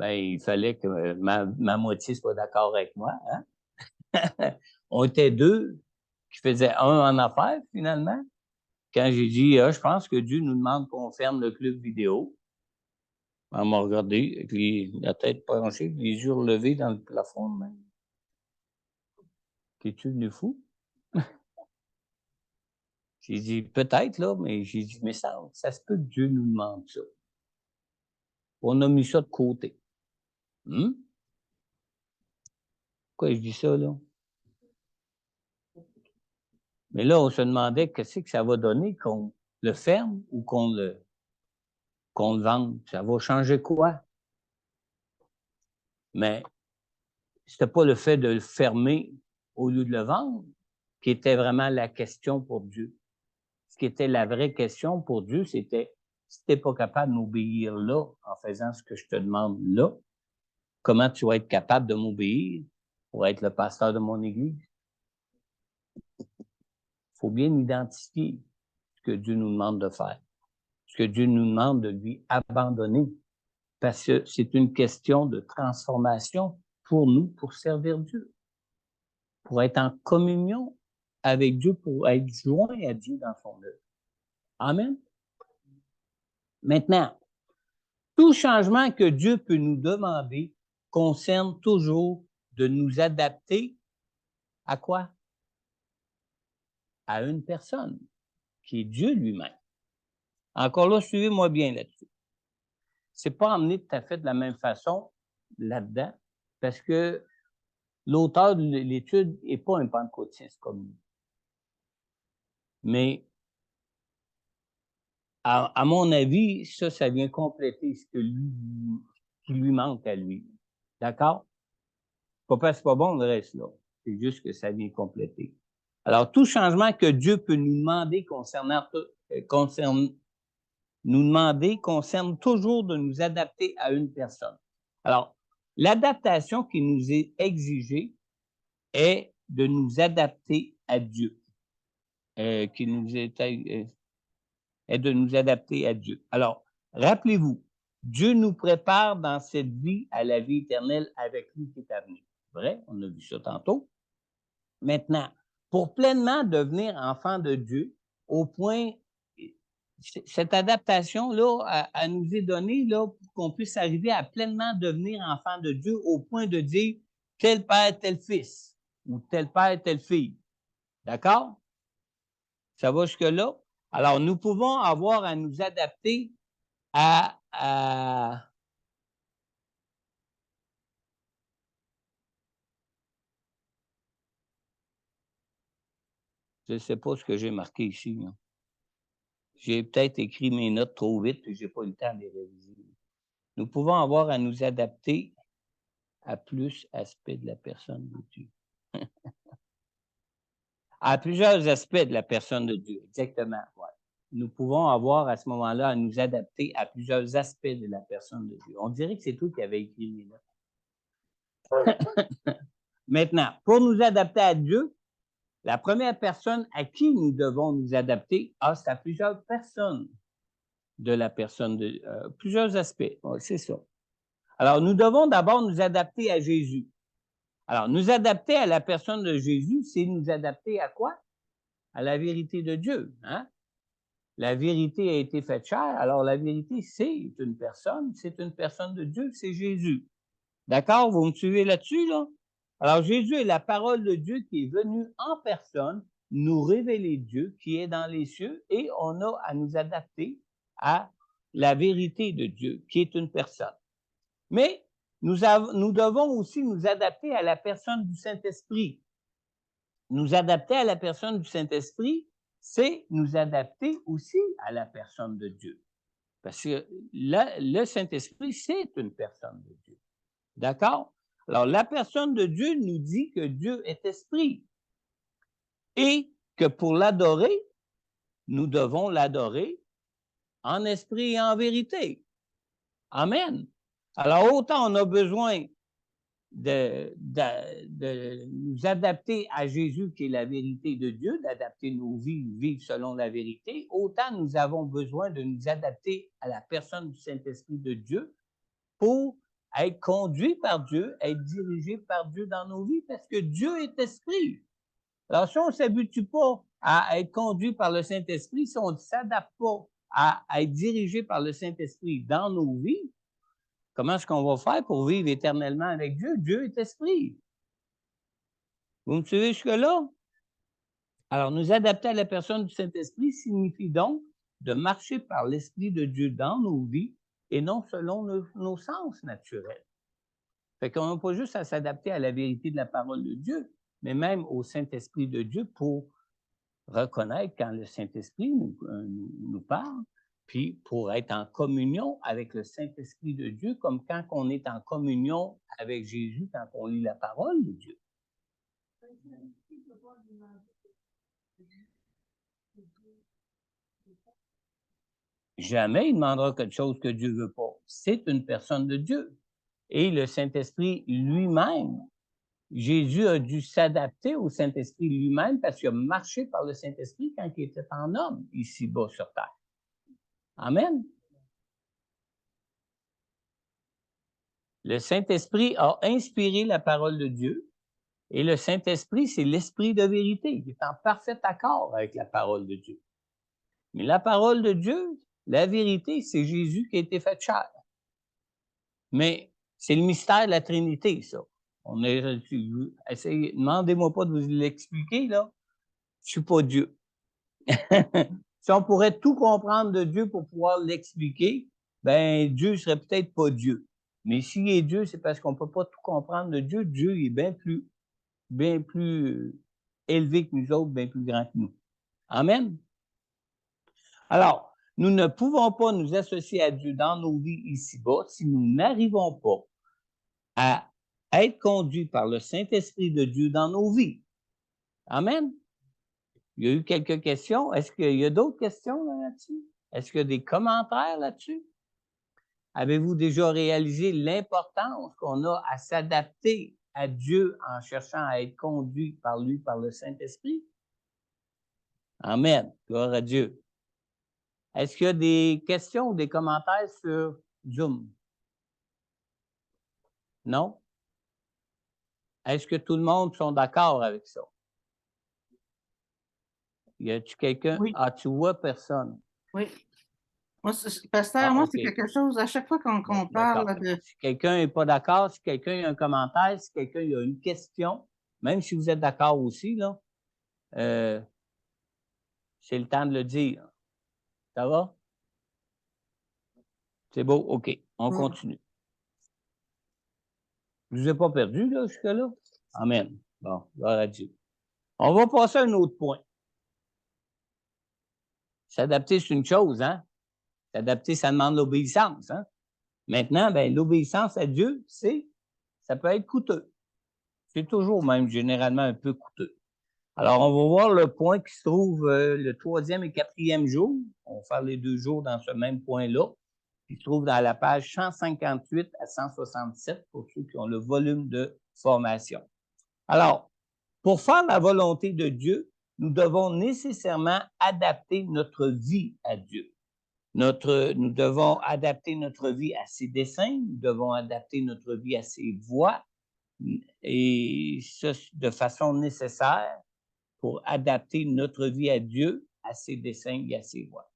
ben, il fallait que ma moitié soit d'accord avec moi. Hein? On était deux qui faisaient un en affaires, finalement. Quand j'ai dit, je pense que Dieu nous demande qu'on ferme le club vidéo, elle m'a regardé avec la tête penchée, les yeux relevés dans le plafond même. T'es-tu devenu fou? J'ai dit, peut-être, là, mais j'ai dit, mais ça se peut que Dieu nous demande ça. On a mis ça de côté. Pourquoi je dis ça, là? Mais là, on se demandait qu'est-ce que ça va donner qu'on le ferme ou qu'on le vende. Ça va changer quoi? Mais c'était pas le fait de le fermer au lieu de le vendre qui était vraiment la question pour Dieu. Ce qui était la vraie question pour Dieu, c'était si tu n'es pas capable de m'obéir là, en faisant ce que je te demande là, comment tu vas être capable de m'obéir pour être le pasteur de mon Église? Il faut bien identifier ce que Dieu nous demande de faire, ce que Dieu nous demande de lui abandonner, parce que c'est une question de transformation pour nous, pour servir Dieu, pour être en communion avec Dieu, pour être joint à Dieu dans son œuvre. Amen. Maintenant, tout changement que Dieu peut nous demander concerne toujours de nous adapter à quoi? À une personne, qui est Dieu lui-même. Encore là, suivez-moi bien là-dessus. C'est pas emmené tout à fait de la même façon là-dedans, parce que l'auteur de l'étude n'est pas un pentecôtiste comme nous. Mais à mon avis, ça vient compléter ce qui lui manque à lui. D'accord? Pas parce que c'est pas bon le reste là. C'est juste que ça vient compléter. Alors, tout changement que Dieu peut nous demander concerne toujours de nous adapter à une personne. Alors, l'adaptation qui nous est exigée est de nous adapter à Dieu. Est de nous adapter à Dieu. Alors, rappelez-vous, Dieu nous prépare dans cette vie à la vie éternelle avec lui qui est à venir. Vrai? On a vu ça tantôt. Maintenant, pour pleinement devenir enfant de Dieu, au point, cette adaptation-là, elle nous est donnée là, pour qu'on puisse arriver à pleinement devenir enfant de Dieu au point de dire tel père, tel fils, ou tel père, telle fille. D'accord? Ça va jusque-là? Alors, nous pouvons avoir à nous adapter à je ne sais pas ce que j'ai marqué ici. Là. J'ai peut-être écrit mes notes trop vite et je n'ai pas eu le temps de les réviser. Nous pouvons avoir à nous adapter à plus aspects de la personne de Dieu. À plusieurs aspects de la personne de Dieu, exactement. Ouais. Nous pouvons avoir à ce moment-là à nous adapter à plusieurs aspects de la personne de Dieu. On dirait que c'est toi qui avais écrit les notes. Maintenant, pour nous adapter à Dieu, la première personne à qui nous devons nous adapter, c'est à plusieurs personnes de la personne de plusieurs aspects. Ouais, c'est ça. Alors, nous devons d'abord nous adapter à Jésus. Alors, nous adapter à la personne de Jésus, c'est nous adapter à quoi? À la vérité de Dieu. Hein? La vérité a été faite chair, alors la vérité, c'est une personne de Dieu, c'est Jésus. D'accord? Vous me suivez là-dessus, là? Alors, Jésus est la parole de Dieu qui est venue en personne nous révéler Dieu qui est dans les cieux et on a à nous adapter à la vérité de Dieu qui est une personne. Mais nous devons aussi nous adapter à la personne du Saint-Esprit. Nous adapter à la personne du Saint-Esprit, c'est nous adapter aussi à la personne de Dieu. Parce que le Saint-Esprit, c'est une personne de Dieu. D'accord? Alors, la personne de Dieu nous dit que Dieu est esprit et que pour l'adorer, nous devons l'adorer en esprit et en vérité. Amen. Alors, autant on a besoin de nous adapter à Jésus qui est la vérité de Dieu, d'adapter nos vies, vivre selon la vérité, autant nous avons besoin de nous adapter à la personne du Saint-Esprit de Dieu pour à être conduit par Dieu, à être dirigé par Dieu dans nos vies, parce que Dieu est esprit. Alors, si on ne s'habitue pas à être conduit par le Saint-Esprit, si on ne s'adapte pas à être dirigé par le Saint-Esprit dans nos vies, comment est-ce qu'on va faire pour vivre éternellement avec Dieu? Dieu est esprit. Vous me suivez jusque-là? Alors, nous adapter à la personne du Saint-Esprit signifie donc de marcher par l'Esprit de Dieu dans nos vies et non selon nos sens naturels. Fait qu'on n'a pas juste à s'adapter à la vérité de la parole de Dieu, mais même au Saint-Esprit de Dieu pour reconnaître quand le Saint-Esprit nous parle, puis pour être en communion avec le Saint-Esprit de Dieu, comme quand on est en communion avec Jésus quand on lit la parole de Dieu. Jamais il demandera quelque chose que Dieu ne veut pas. C'est une personne de Dieu. Et le Saint-Esprit lui-même, Jésus a dû s'adapter au Saint-Esprit lui-même parce qu'il a marché par le Saint-Esprit quand il était en homme, ici-bas sur terre. Amen. Le Saint-Esprit a inspiré la parole de Dieu et le Saint-Esprit, c'est l'Esprit de vérité. Il est en parfait accord avec la parole de Dieu. Mais la parole de Dieu, la vérité, c'est Jésus qui a été fait chair. Mais c'est le mystère de la Trinité, ça. Demandez-moi pas de vous l'expliquer, là. Je suis pas Dieu. Si on pourrait tout comprendre de Dieu pour pouvoir l'expliquer, ben Dieu serait peut-être pas Dieu. Mais s'il est Dieu, c'est parce qu'on peut pas tout comprendre de Dieu. Dieu est bien plus élevé que nous autres, bien plus grand que nous. Amen. Alors, nous ne pouvons pas nous associer à Dieu dans nos vies ici-bas si nous n'arrivons pas à être conduits par le Saint-Esprit de Dieu dans nos vies. Amen. Il y a eu quelques questions. Est-ce qu'il y a d'autres questions là-dessus? Est-ce qu'il y a des commentaires là-dessus? Avez-vous déjà réalisé l'importance qu'on a à s'adapter à Dieu en cherchant à être conduit par lui, par le Saint-Esprit? Amen. Gloire à Dieu. Est-ce qu'il y a des questions ou des commentaires sur Zoom? Non? Est-ce que tout le monde sont d'accord avec ça? Y a-tu quelqu'un? Oui. Ah, tu vois personne. Oui. Moi, pasteur, moi, c'est quelque chose, à chaque fois qu'on parle de... Si quelqu'un n'est pas d'accord, si quelqu'un a un commentaire, si quelqu'un a une question, même si vous êtes d'accord aussi, là, c'est le temps de le dire. Ça va? C'est beau? OK. On continue. Je ne vous ai pas perdu, là, jusque-là? Amen. Bon, gloire à Dieu. On va passer à un autre point. S'adapter, c'est une chose, hein? S'adapter, ça demande l'obéissance, hein? Maintenant, ben, l'obéissance à Dieu, ça peut être coûteux. C'est toujours même généralement un peu coûteux. Alors, on va voir le point qui se trouve le 3e et 4e jour. On va faire les 2 jours dans ce même point-là, qui se trouve dans la page 158 à 167 pour ceux qui ont le volume de formation. Alors, pour faire la volonté de Dieu, nous devons nécessairement adapter notre vie à Dieu. Nous devons adapter notre vie à ses desseins, nous devons adapter notre vie à ses voies, et ça de façon nécessaire pour adapter notre vie à Dieu, à ses desseins et à ses voies.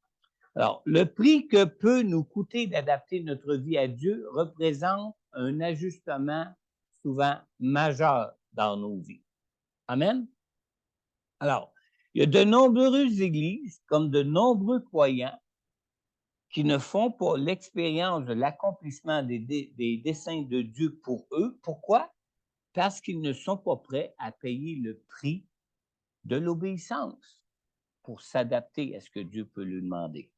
Alors, le prix que peut nous coûter d'adapter notre vie à Dieu représente un ajustement souvent majeur dans nos vies. Amen? Alors, il y a de nombreuses églises, comme de nombreux croyants, qui ne font pas l'expérience de l'accomplissement des desseins de Dieu pour eux. Pourquoi? Parce qu'ils ne sont pas prêts à payer le prix de l'obéissance pour s'adapter à ce que Dieu peut lui demander.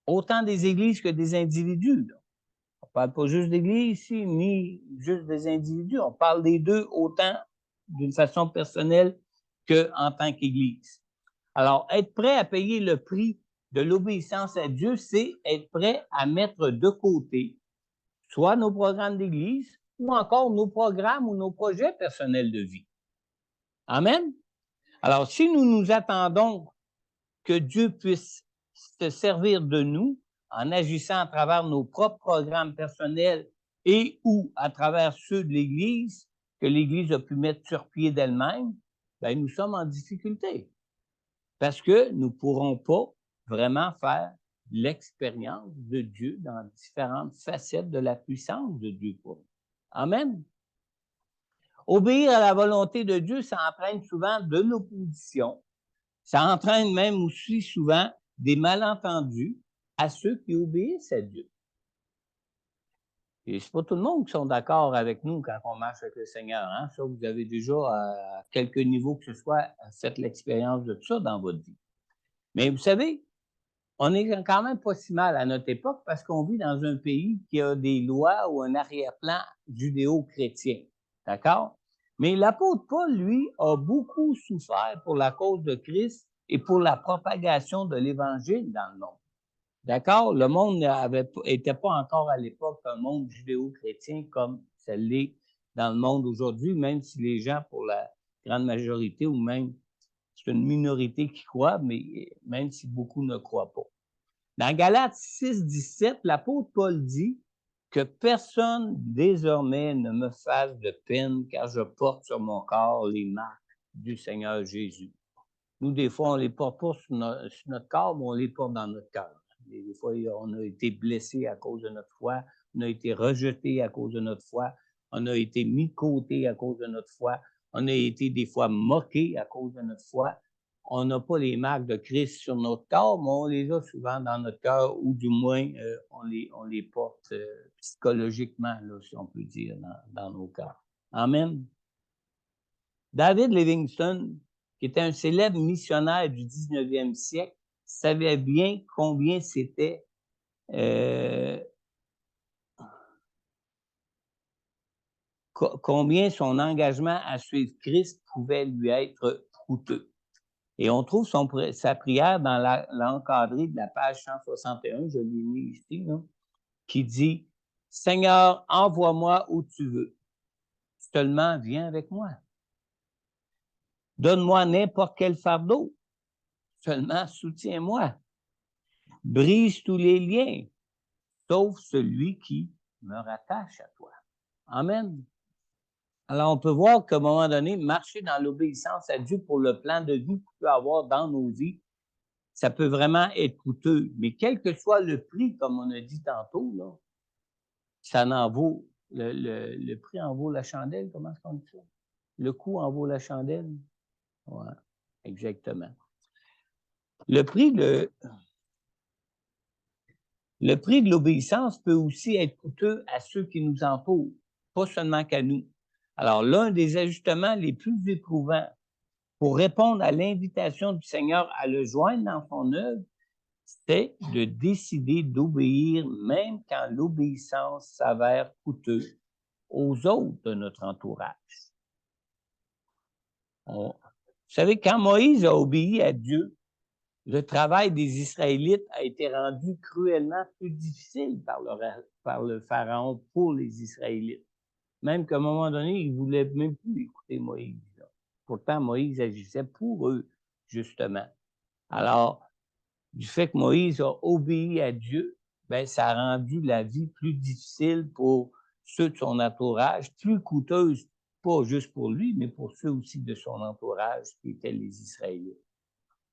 Autant des églises que des individus. Là. On ne parle pas juste d'église ici, ni juste des individus. On parle des deux autant d'une façon personnelle qu'en tant qu'église. Alors, être prêt à payer le prix de l'obéissance à Dieu, c'est être prêt à mettre de côté soit nos programmes d'église ou encore nos programmes ou nos projets personnels de vie. Amen? Alors, si nous nous attendons que Dieu puisse se servir de nous en agissant à travers nos propres programmes personnels et ou à travers ceux de l'Église, que l'Église a pu mettre sur pied d'elle-même, bien, nous sommes en difficulté. Parce que nous ne pourrons pas vraiment faire l'expérience de Dieu dans différentes facettes de la puissance de Dieu pour nous. Amen. Obéir à la volonté de Dieu, ça entraîne souvent de l'opposition. Ça entraîne même aussi souvent des malentendus à ceux qui obéissent à Dieu. Et c'est pas tout le monde qui sont d'accord avec nous quand on marche avec le Seigneur. Hein? Ça, vous avez déjà, à quelque niveau que ce soit, fait l'expérience de tout ça dans votre vie. Mais vous savez, on est quand même pas si mal à notre époque parce qu'on vit dans un pays qui a des lois ou un arrière-plan judéo-chrétien. D'accord? Mais l'apôtre Paul, lui, a beaucoup souffert pour la cause de Christ et pour la propagation de l'Évangile dans le monde. D'accord? Le monde n'était pas encore à l'époque un monde judéo-chrétien comme ça l'est dans le monde aujourd'hui, même si les gens, pour la grande majorité, ou même c'est une minorité qui croit, mais même si beaucoup ne croient pas. Dans Galates 6, 17, l'apôtre Paul dit que personne désormais ne me fasse de peine car je porte sur mon corps les marques du Seigneur Jésus. Nous, des fois, on ne les porte pas sur notre corps, mais on les porte dans notre cœur. Des fois, on a été blessé à cause de notre foi, on a été rejeté à cause de notre foi, on a été mis de côté à cause de notre foi, on a été des fois moqué à cause de notre foi. On n'a pas les marques de Christ sur notre corps, mais on les a souvent dans notre cœur, ou du moins, on les porte psychologiquement, là, si on peut dire, dans nos cœurs. Amen. David Livingstone, qui était un célèbre missionnaire du 19e siècle, savait bien combien c'était combien son engagement à suivre Christ pouvait lui être coûteux. Et on trouve sa prière dans l'encadré de la page 161, je l'ai mis ici, là, qui dit « Seigneur, envoie-moi où tu veux, seulement viens avec moi. Donne-moi n'importe quel fardeau, seulement soutiens-moi. Brise tous les liens, sauf celui qui me rattache à toi. » Amen. Alors, on peut voir qu'à un moment donné, marcher dans l'obéissance à Dieu pour le plan de vie qu'il peut avoir dans nos vies, ça peut vraiment être coûteux. Mais quel que soit le prix, comme on a dit tantôt, là, ça en vaut, le prix en vaut la chandelle, comment est-ce qu'on dit ça? Le coût en vaut la chandelle? Oui, exactement. Le prix de l'obéissance peut aussi être coûteux à ceux qui nous entourent, pas seulement qu'à nous. Alors, l'un des ajustements les plus éprouvants pour répondre à l'invitation du Seigneur à le joindre dans son œuvre, c'est de décider d'obéir même quand l'obéissance s'avère coûteuse aux autres de notre entourage. Vous savez, quand Moïse a obéi à Dieu, le travail des Israélites a été rendu cruellement plus difficile par le Pharaon pour les Israélites. Même qu'à un moment donné, ils ne voulaient même plus écouter Moïse. Là. Pourtant, Moïse agissait pour eux, justement. Alors, du fait que Moïse a obéi à Dieu, bien, ça a rendu la vie plus difficile pour ceux de son entourage, plus coûteuse, pas juste pour lui, mais pour ceux aussi de son entourage, qui étaient les Israélites.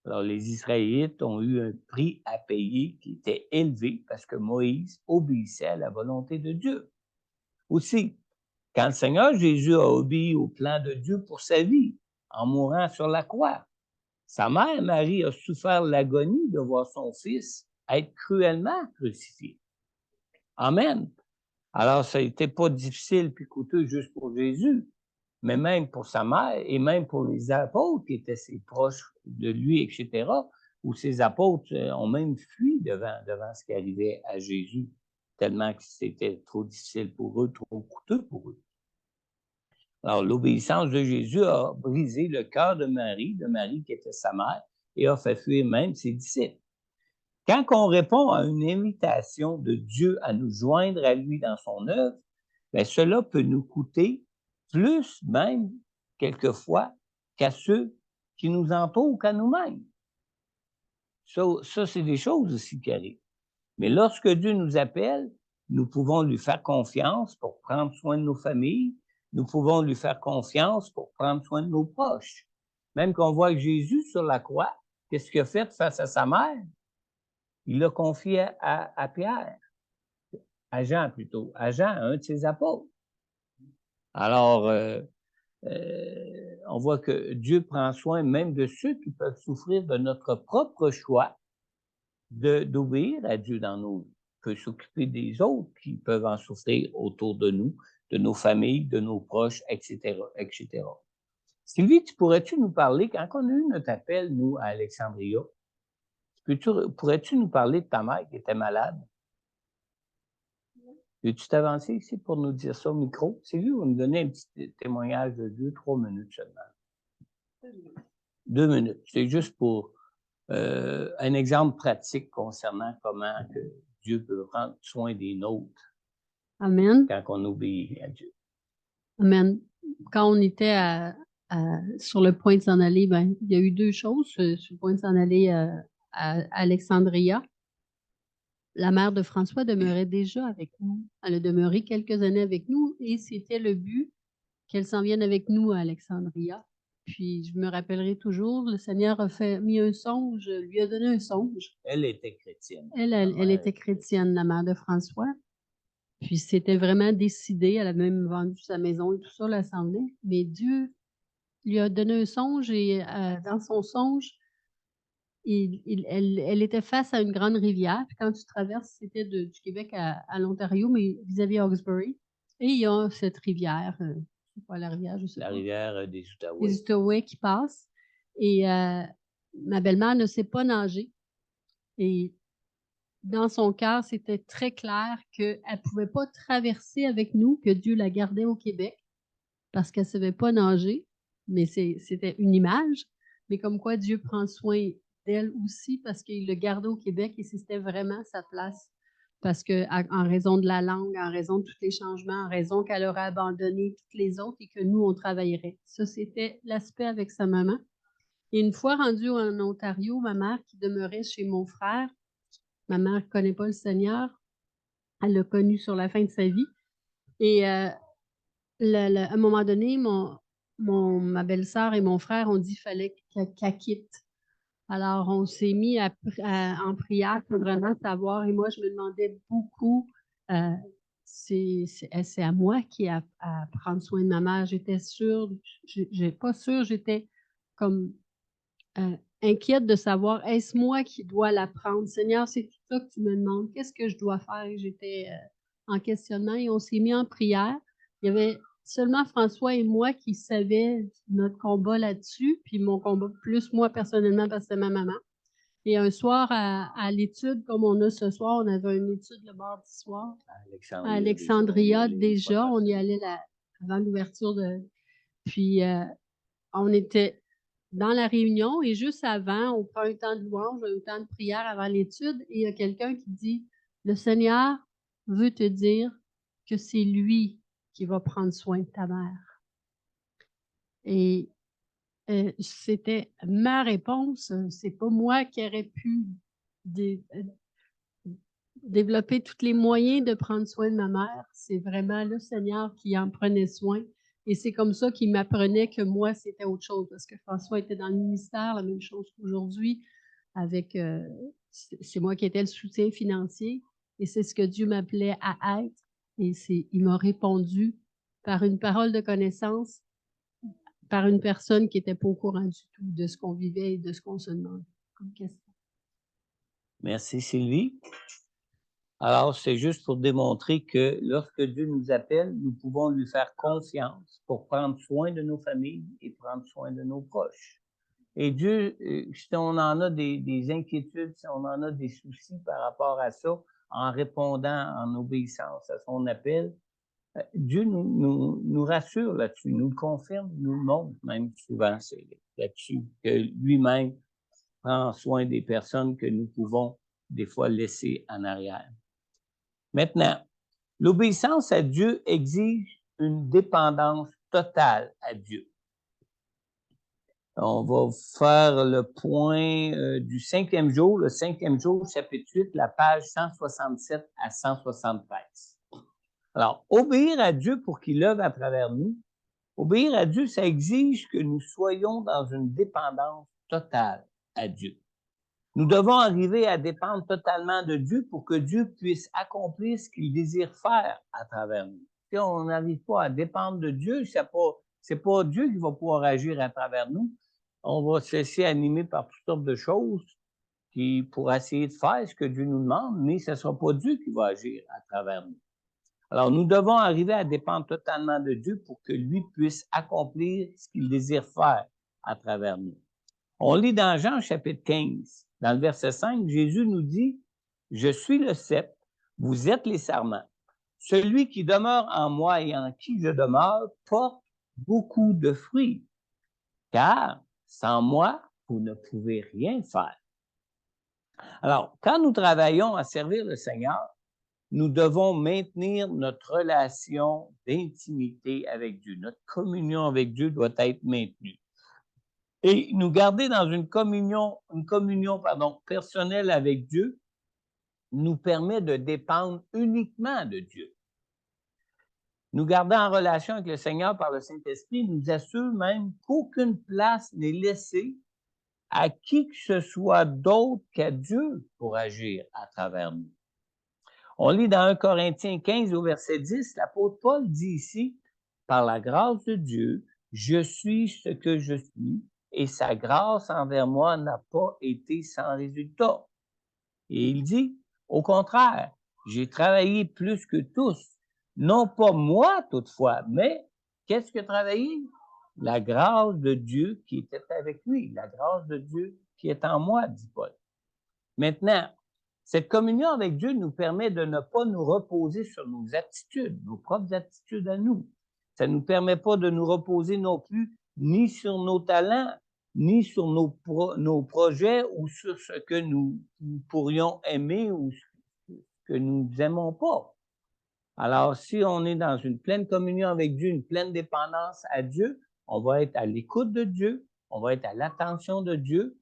Alors, les Israélites ont eu un prix à payer qui était élevé parce que Moïse obéissait à la volonté de Dieu. Aussi, quand le Seigneur Jésus a obéi au plan de Dieu pour sa vie, en mourant sur la croix, sa mère Marie a souffert l'agonie de voir son fils être cruellement crucifié. Amen. Alors, ça n'était pas difficile puis coûteux juste pour Jésus, mais même pour sa mère et même pour les apôtres qui étaient ses proches de lui, etc., où ces apôtres ont même fui devant ce qui arrivait à Jésus, tellement que c'était trop difficile pour eux, trop coûteux pour eux. Alors, l'obéissance de Jésus a brisé le cœur de Marie qui était sa mère, et a fait fuir même ses disciples. Quand on répond à une invitation de Dieu à nous joindre à lui dans son œuvre, bien, cela peut nous coûter plus même, quelquefois, qu'à ceux qui nous entourent qu'à nous-mêmes. Ça c'est des choses aussi qui arrivent. Mais lorsque Dieu nous appelle, nous pouvons lui faire confiance pour prendre soin de nos familles. Nous pouvons lui faire confiance pour prendre soin de nos proches. Même qu'on voit Jésus sur la croix, qu'est-ce qu'il a fait face à sa mère? Il l'a confié à Pierre, à Jean plutôt, à Jean, un de ses apôtres. Alors, on voit que Dieu prend soin même de ceux qui peuvent souffrir de notre propre choix d'obéir à Dieu dans nos vies. Il peut s'occuper des autres qui peuvent en souffrir autour de nous, de nos familles, de nos proches, etc., etc. Sylvie, pourrais-tu nous parler, quand on a eu notre appel, nous, à Alexandria, pourrais-tu nous parler de ta mère qui était malade? Veux-tu t'avancer ici pour nous dire ça au micro? Sylvie va nous donner un petit témoignage de 2-3 minutes seulement. 2 minutes. C'est juste pour un exemple pratique concernant comment que Dieu peut prendre soin des nôtres. Amen. Quand on obéit à Dieu. Amen. Quand on était sur le point de s'en aller, ben, il y a eu 2 choses. Sur le point de s'en aller à Alexandria. La mère de François demeurait déjà avec nous. Elle a demeuré quelques années avec nous et c'était le but qu'elle s'en vienne avec nous à Alexandria. Puis je me rappellerai toujours, le Seigneur a mis un songe, lui a donné un songe. Elle était chrétienne. Elle était chrétienne, la mère de François. Puis c'était vraiment décidé, elle a même vendu sa maison et tout ça, là, s'en venait. Mais Dieu lui a donné un songe et dans son songe, elle était face à une grande rivière. Puis quand tu traverses, c'était du Québec à l'Ontario, mais vis-à-vis Hawkesbury. Et il y a cette rivière, c'est pas la rivière, je sais pas. La rivière des Outaouais. Les Outaouais qui passent. Et ma belle-mère ne sait pas nager. Et dans son cœur, c'était très clair qu'elle ne pouvait pas traverser avec nous, que Dieu la gardait au Québec parce qu'elle ne savait pas nager. Mais c'était une image. Mais comme quoi Dieu prend soin d'elle aussi parce qu'il le gardait au Québec et c'était vraiment sa place. Parce qu'en raison de la langue, en raison de tous les changements, en raison qu'elle aurait abandonné toutes les autres et que nous, on travaillerait. Ça, c'était l'aspect avec sa maman. Et une fois rendue en Ontario, ma mère qui demeurait chez mon frère, ma mère ne connaît pas le Seigneur, elle l'a connu sur la fin de sa vie. Et à un moment donné, ma belle-sœur et mon frère ont dit qu'il fallait qu'elle quitte. Alors, on s'est mis en prière pour vraiment savoir. Et moi, je me demandais beaucoup, c'est à moi qui a à prendre soin de ma mère. J'étais sûre, pas sûre, j'étais comme inquiète de savoir, est-ce moi qui dois la prendre? Seigneur, c'est tout ça que tu me demandes. Qu'est-ce que je dois faire? J'étais en questionnement et on s'est mis en prière. Il y avait seulement François et moi qui savaient notre combat là-dessus, puis mon combat plus moi personnellement parce que c'est ma maman. Et un soir à l'étude, comme on a ce soir, on avait une étude le mardi soir à Alexandria déjà. On y allait avant l'ouverture de... Puis on était dans la réunion et juste avant, on prend un temps de louange, un temps de prière avant l'étude et il y a quelqu'un qui dit « Le Seigneur veut te dire que c'est lui qui va prendre soin de ta mère. » Et c'était ma réponse. C'est pas moi qui aurais pu développer tous les moyens de prendre soin de ma mère. C'est vraiment le Seigneur qui en prenait soin. Et c'est comme ça qu'il m'apprenait que moi, c'était autre chose. Parce que François était dans le ministère, la même chose qu'aujourd'hui. C'est moi qui étais le soutien financier. Et c'est ce que Dieu m'appelait à être. Et il m'a répondu par une parole de connaissance, par une personne qui n'était pas au courant du tout de ce qu'on vivait et de ce qu'on se demandait comme question. Merci, Sylvie. Alors, c'est juste pour démontrer que lorsque Dieu nous appelle, nous pouvons lui faire confiance pour prendre soin de nos familles et prendre soin de nos proches. Et Dieu, si on en a des inquiétudes, si on en a des soucis par rapport à ça, en répondant en obéissance à son appel, Dieu nous rassure là-dessus, nous le confirme, nous le montre même souvent là-dessus, que lui-même prend soin des personnes que nous pouvons des fois laisser en arrière. Maintenant, l'obéissance à Dieu exige une dépendance totale à Dieu. On va faire le point du 5e jour, le 5e jour, chapitre 8, la page 167 à 173. Alors, obéir à Dieu pour qu'il œuvre à travers nous, obéir à Dieu, ça exige que nous soyons dans une dépendance totale à Dieu. Nous devons arriver à dépendre totalement de Dieu pour que Dieu puisse accomplir ce qu'il désire faire à travers nous. Si on n'arrive pas à dépendre de Dieu, c'est pas Dieu qui va pouvoir agir à travers nous. On va se laisser animer par toutes sortes de choses pour essayer de faire ce que Dieu nous demande, mais ce ne sera pas Dieu qui va agir à travers nous. Alors, nous devons arriver à dépendre totalement de Dieu pour que lui puisse accomplir ce qu'il désire faire à travers nous. On lit dans Jean chapitre 15, dans le verset 5, Jésus nous dit « Je suis le cep, vous êtes les sarments. Celui qui demeure en moi et en qui je demeure porte beaucoup de fruits, car sans moi, vous ne pouvez rien faire. » Alors, quand nous travaillons à servir le Seigneur, nous devons maintenir notre relation d'intimité avec Dieu. Notre communion avec Dieu doit être maintenue. Et nous garder dans une communion personnelle avec Dieu nous permet de dépendre uniquement de Dieu. Nous garder en relation avec le Seigneur par le Saint-Esprit nous assure même qu'aucune place n'est laissée à qui que ce soit d'autre qu'à Dieu pour agir à travers nous. On lit dans 1 Corinthiens 15 au verset 10, l'apôtre Paul dit ici, « Par la grâce de Dieu, je suis ce que je suis, et sa grâce envers moi n'a pas été sans résultat. » Et il dit, « Au contraire, j'ai travaillé plus que tous, non pas moi toutefois, mais qu'est-ce que travaillé? La grâce de Dieu qui était avec lui, la grâce de Dieu qui est en moi, dit Paul. » Maintenant, cette communion avec Dieu nous permet de ne pas nous reposer sur nos attitudes, nos propres attitudes à nous. Ça ne nous permet pas de nous reposer non plus ni sur nos talents, ni sur nos projets ou sur ce que nous pourrions aimer ou ce que nous n'aimons pas. Alors, si on est dans une pleine communion avec Dieu, une pleine dépendance à Dieu, on va être à l'écoute de Dieu, on va être à l'attention de Dieu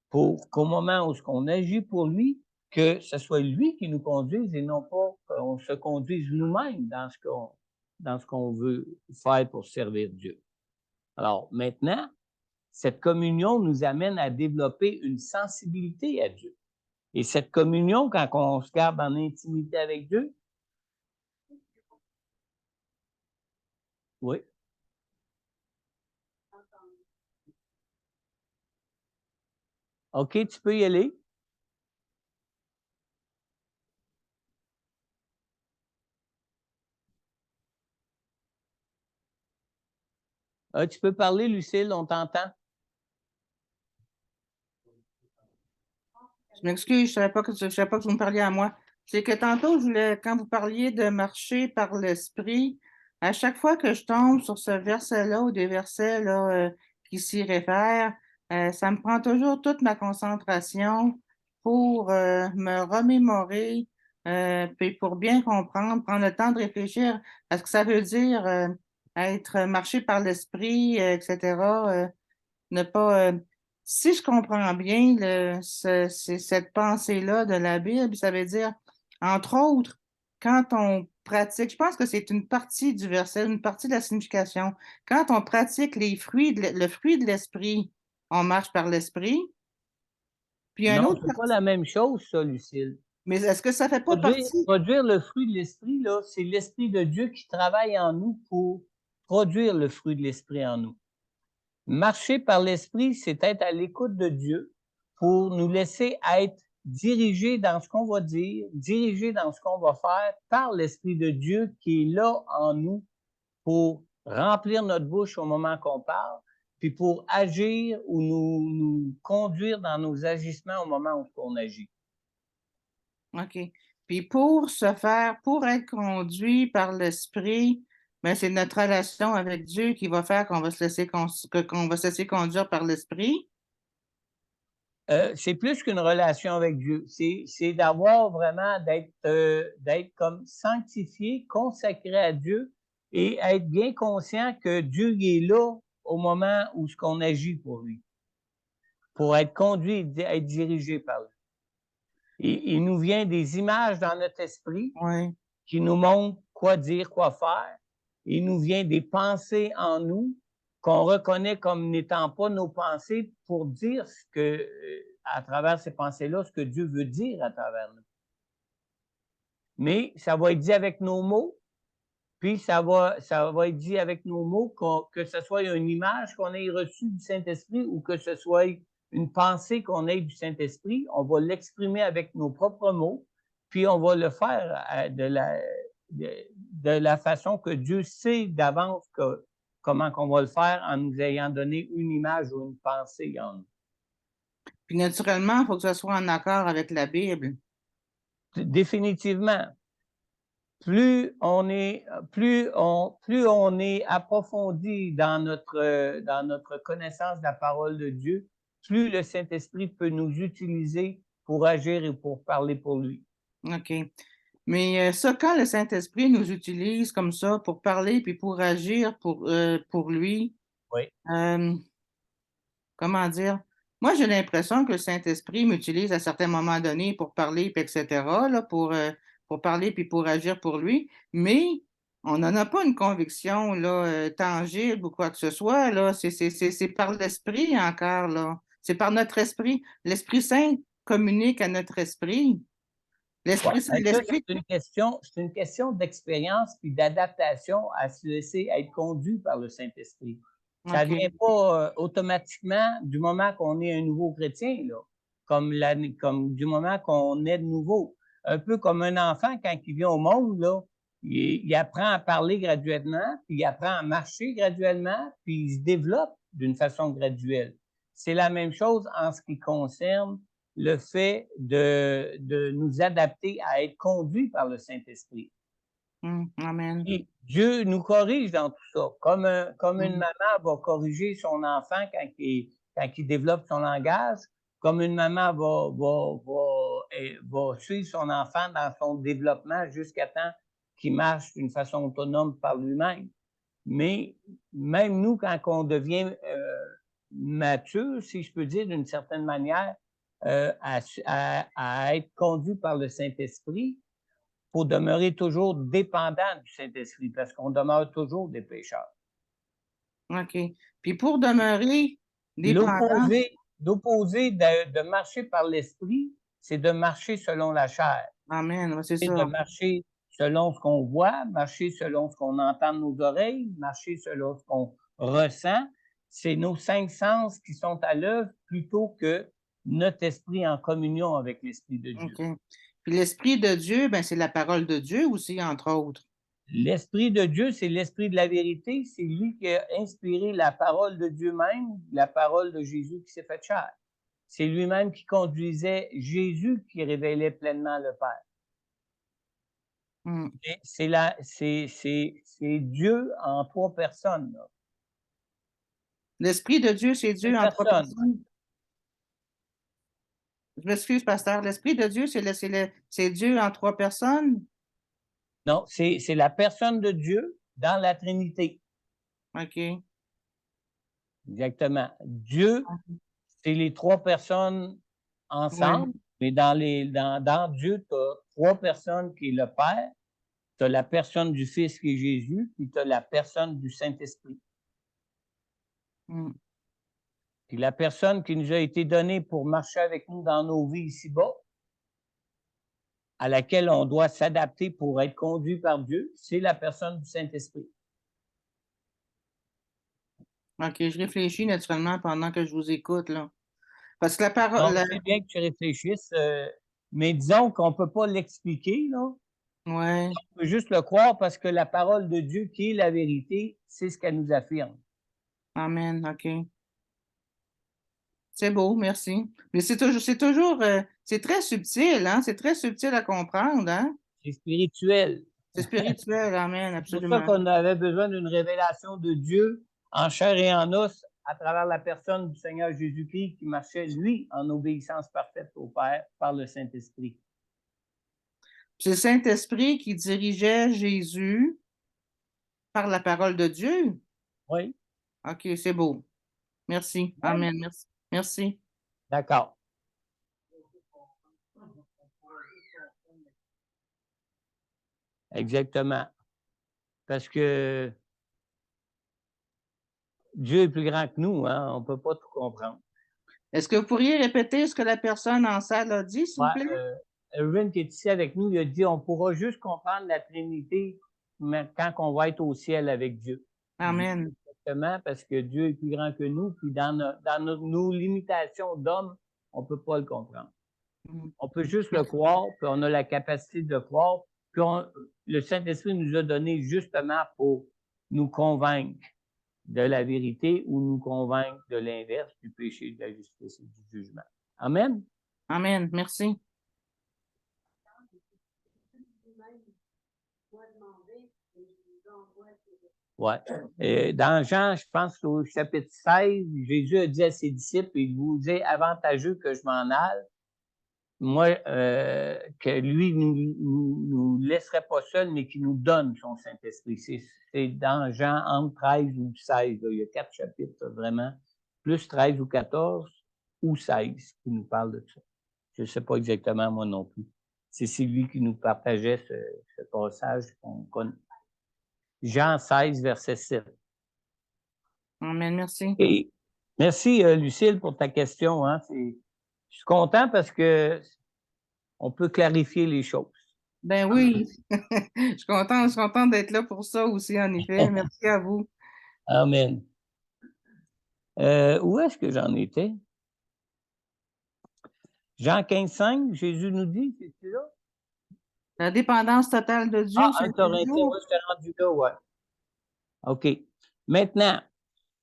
pour qu'au moment où on agit pour lui, que ce soit lui qui nous conduise et non pas qu'on se conduise nous-mêmes dans ce qu'on veut faire pour servir Dieu. Alors maintenant, cette communion nous amène à développer une sensibilité à Dieu. Et cette communion, quand on se garde en intimité avec Dieu, oui. OK, tu peux y aller. Tu peux parler, Lucille, on t'entend. Je m'excuse, je ne savais pas que vous me parliez à moi. C'est que tantôt, quand vous parliez de marcher par l'esprit, à chaque fois que je tombe sur ce verset-là ou des versets là, qui s'y réfèrent, ça me prend toujours toute ma concentration pour me remémorer, puis pour bien comprendre, prendre le temps de réfléchir à ce que ça veut dire être marché par l'esprit, etc. Ne pas. Si je comprends bien c'est cette pensée-là de la Bible, ça veut dire, entre autres, quand on pratique, je pense que c'est une partie du verset, une partie de la signification. Quand on pratique le fruit de l'esprit, on marche par l'esprit. Puis une Non, autre c'est pas partie. la même chose, ça, Lucille. Mais est-ce que ça fait pas partie? Produire le fruit de l'esprit, là, c'est l'Esprit de Dieu qui travaille en nous pour produire le fruit de l'esprit en nous. Marcher par l'esprit, c'est être à l'écoute de Dieu pour nous laisser être dirigés dans ce qu'on va dire, dirigés dans ce qu'on va faire par l'Esprit de Dieu qui est là en nous pour remplir notre bouche au moment qu'on parle, puis pour agir ou nous conduire dans nos agissements au moment où on agit. OK. Puis pour être conduit par l'esprit, ben c'est notre relation avec Dieu qui va faire qu'on va se laisser conduire par l'esprit. C'est plus qu'une relation avec Dieu. C'est d'avoir vraiment d'être comme sanctifié, consacré à Dieu et être bien conscient que Dieu est là au moment où ce qu'on agit pour lui. pour être conduit, être dirigé par lui. Il nous vient des images dans notre esprit Oui. qui nous montrent quoi dire, quoi faire. Il nous vient des pensées en nous qu'on reconnaît comme n'étant pas nos pensées pour dire ce que, à travers ces pensées-là, ce que Dieu veut dire à travers nous. Mais ça va être dit avec nos mots, puis ça va être dit avec nos mots, que ce soit une image qu'on ait reçue du Saint-Esprit ou que ce soit une pensée qu'on ait du Saint-Esprit, on va l'exprimer avec nos propres mots, puis on va le faire de la façon que Dieu sait d'avance comment qu'on va le faire en nous ayant donné une image ou une pensée en nous. Puis naturellement, il faut que ça soit en accord avec la Bible. Définitivement. Plus on est approfondi dans notre connaissance de la parole de Dieu, plus le Saint-Esprit peut nous utiliser pour agir et pour parler pour lui. OK. Mais ça, quand le Saint-Esprit nous utilise comme ça pour parler puis pour agir pour lui, Oui. Comment dire? Moi, j'ai l'impression que le Saint-Esprit m'utilise à certains moments donnés pour parler, puis etc., là, pour parler puis pour agir pour lui, mais on n'en a pas une conviction là, tangible ou quoi que ce soit. Là. C'est par l'Esprit encore, là. C'est par notre esprit. L'Esprit Saint communique à notre esprit. L'Esprit Saint, Ça, l'Esprit. c'est une question d'expérience puis d'adaptation à se laisser être conduit par le Saint-Esprit. Ça OK. vient pas automatiquement du moment qu'on est un nouveau chrétien, là, comme du moment qu'on est de nouveau. Un peu comme un enfant quand il vient au monde, là, il apprend à parler graduellement, puis il apprend à marcher graduellement, puis il se développe d'une façon graduelle. C'est la même chose en ce qui concerne le fait de nous adapter à être conduits par le Saint-Esprit. Amen. Et Dieu nous corrige dans tout ça, comme une Mm. maman va corriger son enfant quand il développe son langage, comme une maman va suivre son enfant dans son développement jusqu'à temps qu'il marche d'une façon autonome par lui-même. Mais même nous, quand on devient mature, si je peux dire d'une certaine manière, à être conduit par le Saint-Esprit, pour demeurer toujours dépendant du Saint-Esprit, parce qu'on demeure toujours des pécheurs. OK. Puis pour demeurer dépendant, L'opposé de marcher par l'Esprit, c'est de marcher selon la chair. amen, ouais, c'est C'est ça. de marcher selon ce qu'on voit, marcher selon ce qu'on entend de nos oreilles, marcher selon ce qu'on ressent. C'est nos 5 sens qui sont à l'œuvre plutôt que notre esprit en communion avec l'Esprit de Dieu. OK. Puis l'Esprit de Dieu, ben, c'est la parole de Dieu aussi, entre autres. L'Esprit de Dieu, c'est l'Esprit de la vérité. C'est lui qui a inspiré la parole de Dieu même, la parole de Jésus qui s'est fait chair. C'est lui-même qui conduisait Jésus qui révélait pleinement le Père. Mm. C'est Dieu en 3 personnes, là. L'Esprit de Dieu, c'est Dieu Une en 3 personne. personnes. Je m'excuse, pasteur. L'Esprit de Dieu, c'est Dieu en 3 personnes? Non, c'est la personne de Dieu dans la Trinité. OK. Exactement. Dieu, c'est les 3 personnes ensemble, mais dans Dieu, tu as 3 personnes qui est le Père, tu as la personne du Fils qui est Jésus, puis tu as la personne du Saint-Esprit. Mm. Puis la personne qui nous a été donnée pour marcher avec nous dans nos vies ici-bas, à laquelle on doit s'adapter pour être conduit par Dieu, c'est la personne du Saint-Esprit. OK, je réfléchis naturellement pendant que je vous écoute, là. Parce que la Donc, parole, c'est bien que tu réfléchisses, mais disons qu'on ne peut pas l'expliquer, là. ouais, On peut juste le croire parce que la parole de Dieu, qui est la vérité, c'est ce qu'elle nous affirme. amen, OK. C'est beau, merci. Mais c'est très subtil, hein? C'est très subtil à comprendre, hein? C'est spirituel. C'est spirituel, amen, C'est pour ça absolument. qu'on avait besoin d'une révélation de Dieu en chair et en os à travers la personne du Seigneur Jésus-Christ qui marchait, lui, en obéissance parfaite au Père par le Saint-Esprit. C'est le Saint-Esprit qui dirigeait Jésus par la parole de Dieu. Oui. OK, c'est beau. Merci. Oui. Amen. Merci. Merci. D'accord. Exactement. Parce que Dieu est plus grand que nous, hein? On ne peut pas tout comprendre. Est-ce que vous pourriez répéter ce que la personne en salle a dit, s'il vous plaît? Erwin qui est ici avec nous, il a dit on pourra juste comprendre la Trinité quand on va être au ciel avec Dieu. Amen. Exactement, parce que Dieu est plus grand que nous, puis dans nos limitations d'hommes, on ne peut pas le comprendre. On peut juste le croire, puis on a la capacité de le croire, puis le Saint-Esprit nous a donné justement pour nous convaincre de la vérité ou nous convaincre de l'inverse, du péché, de la justice et du jugement. Amen? Amen. Merci. Ouais. Dans Jean, je pense au chapitre 16, Jésus a dit à ses disciples, il vous est avantageux que je m'en aille, moi, que lui nous laisserait pas seuls, mais qu'il nous donne son Saint-Esprit. C'est dans Jean entre 13 ou 16. Là. Il y a 4 chapitres, vraiment, plus 13 ou 14 ou 16 qui nous parlent de ça. Je ne sais pas exactement, moi non plus. C'est lui qui nous partageait ce passage qu'on connaît. Jean 16, verset 7. Amen, merci. Et merci, Lucille, pour ta question. Hein. Je suis content parce que on peut clarifier les choses. Ben oui, je suis contente d'être là pour ça aussi, en effet. Merci à vous. Amen. Où est-ce que j'en étais? Jean 15, 5, Jésus nous dit, c'est là? La dépendance totale de Dieu. Ah, 1 Corinthiens, moi, je t'ai rendu là, ouais. OK. Maintenant,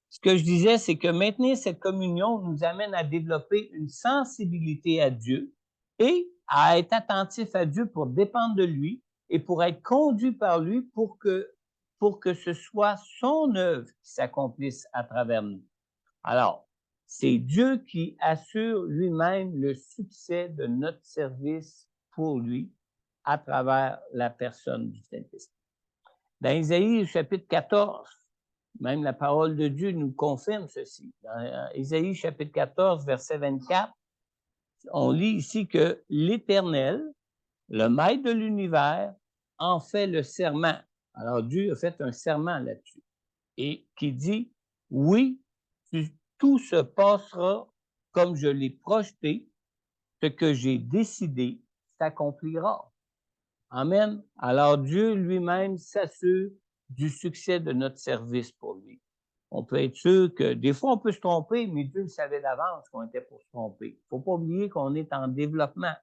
ce que je disais, c'est que maintenir cette communion nous amène à développer une sensibilité à Dieu et à être attentif à Dieu pour dépendre de lui et pour être conduit par lui pour que ce soit son œuvre qui s'accomplisse à travers nous. Alors, c'est Dieu qui assure lui-même le succès de notre service pour lui à travers la personne du Saint-Esprit. Dans Isaïe, chapitre 14, même la parole de Dieu nous confirme ceci. Dans Isaïe, chapitre 14, verset 24, on lit ici que l'Éternel, le Maître de l'univers, en fait le serment. Alors, Dieu a fait un serment là-dessus. Et qui dit, oui, tout se passera comme je l'ai projeté, ce que j'ai décidé s'accomplira. Amen. Alors Dieu lui-même s'assure du succès de notre service pour lui. On peut être sûr que des fois on peut se tromper, mais Dieu le savait d'avance qu'on était pour se tromper. Il ne faut pas oublier qu'on est en développement,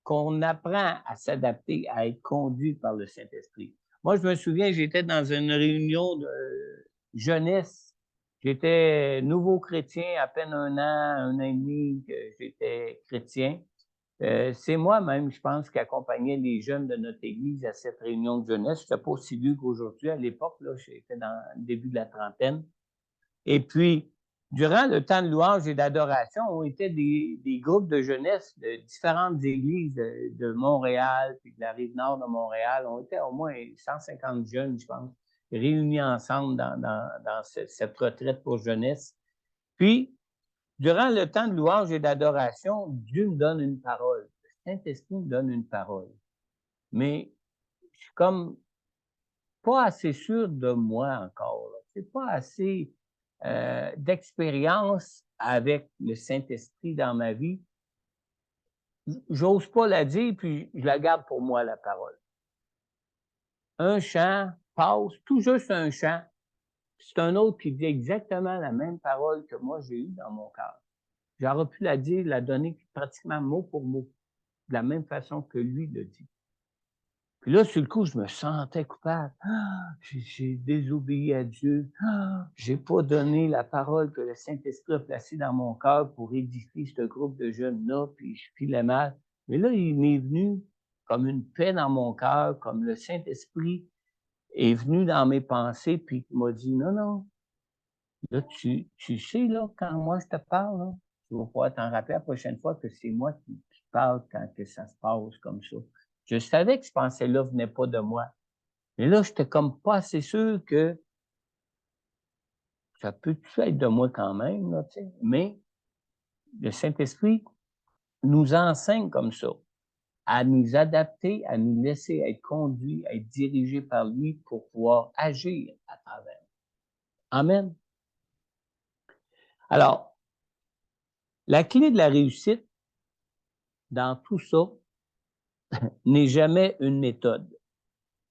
qu'on apprend à s'adapter, à être conduit par le Saint-Esprit. Moi, je me souviens, j'étais dans une réunion de jeunesse. J'étais nouveau chrétien, à peine un an et demi que j'étais chrétien. C'est moi-même, je pense, qui accompagnais les jeunes de notre église à cette réunion de jeunesse. Je n'étais pas aussi vieux qu'aujourd'hui. À l'époque, là, j'étais dans le début de la trentaine. Et puis, durant le temps de louange et d'adoration, on était des groupes de jeunesse de différentes églises de Montréal, puis de la Rive-Nord de Montréal. On était au moins 150 jeunes, je pense, réunis ensemble dans cette retraite pour jeunesse. Puis, durant le temps de louange et d'adoration, Dieu me donne une parole. Le Saint-Esprit me donne une parole. Mais je suis comme pas assez sûr de moi encore. C'est pas assez d'expérience avec le Saint-Esprit dans ma vie. J'ose pas la dire, puis je la garde pour moi, la parole. Un chant passe, tout juste un chant. C'est un autre qui dit exactement la même parole que moi j'ai eue dans mon cœur. J'aurais pu la dire, la donner pratiquement mot pour mot, de la même façon que lui le dit. Puis là, sur le coup, je me sentais coupable. J'ai désobéi à Dieu. J'ai pas donné la parole que le Saint-Esprit a placée dans mon cœur pour édifier ce groupe de jeunes-là, puis je filais mal. Mais là, il m'est venu comme une paix dans mon cœur, comme le Saint-Esprit est venu dans mes pensées, puis il m'a dit, non, non, là, tu sais, là, quand moi je te parle, là, tu vas pouvoir t'en rappeler la prochaine fois que c'est moi qui parle quand que ça se passe comme ça. Je savais que ce pensée-là venait pas de moi. Mais là, j'étais comme pas assez sûr que ça peut-tu être de moi quand même, là, tu sais. Mais le Saint-Esprit nous enseigne comme ça, à nous adapter, à nous laisser être conduits, à être dirigés par lui pour pouvoir agir à travers. Amen. Alors, la clé de la réussite dans tout ça n'est jamais une méthode.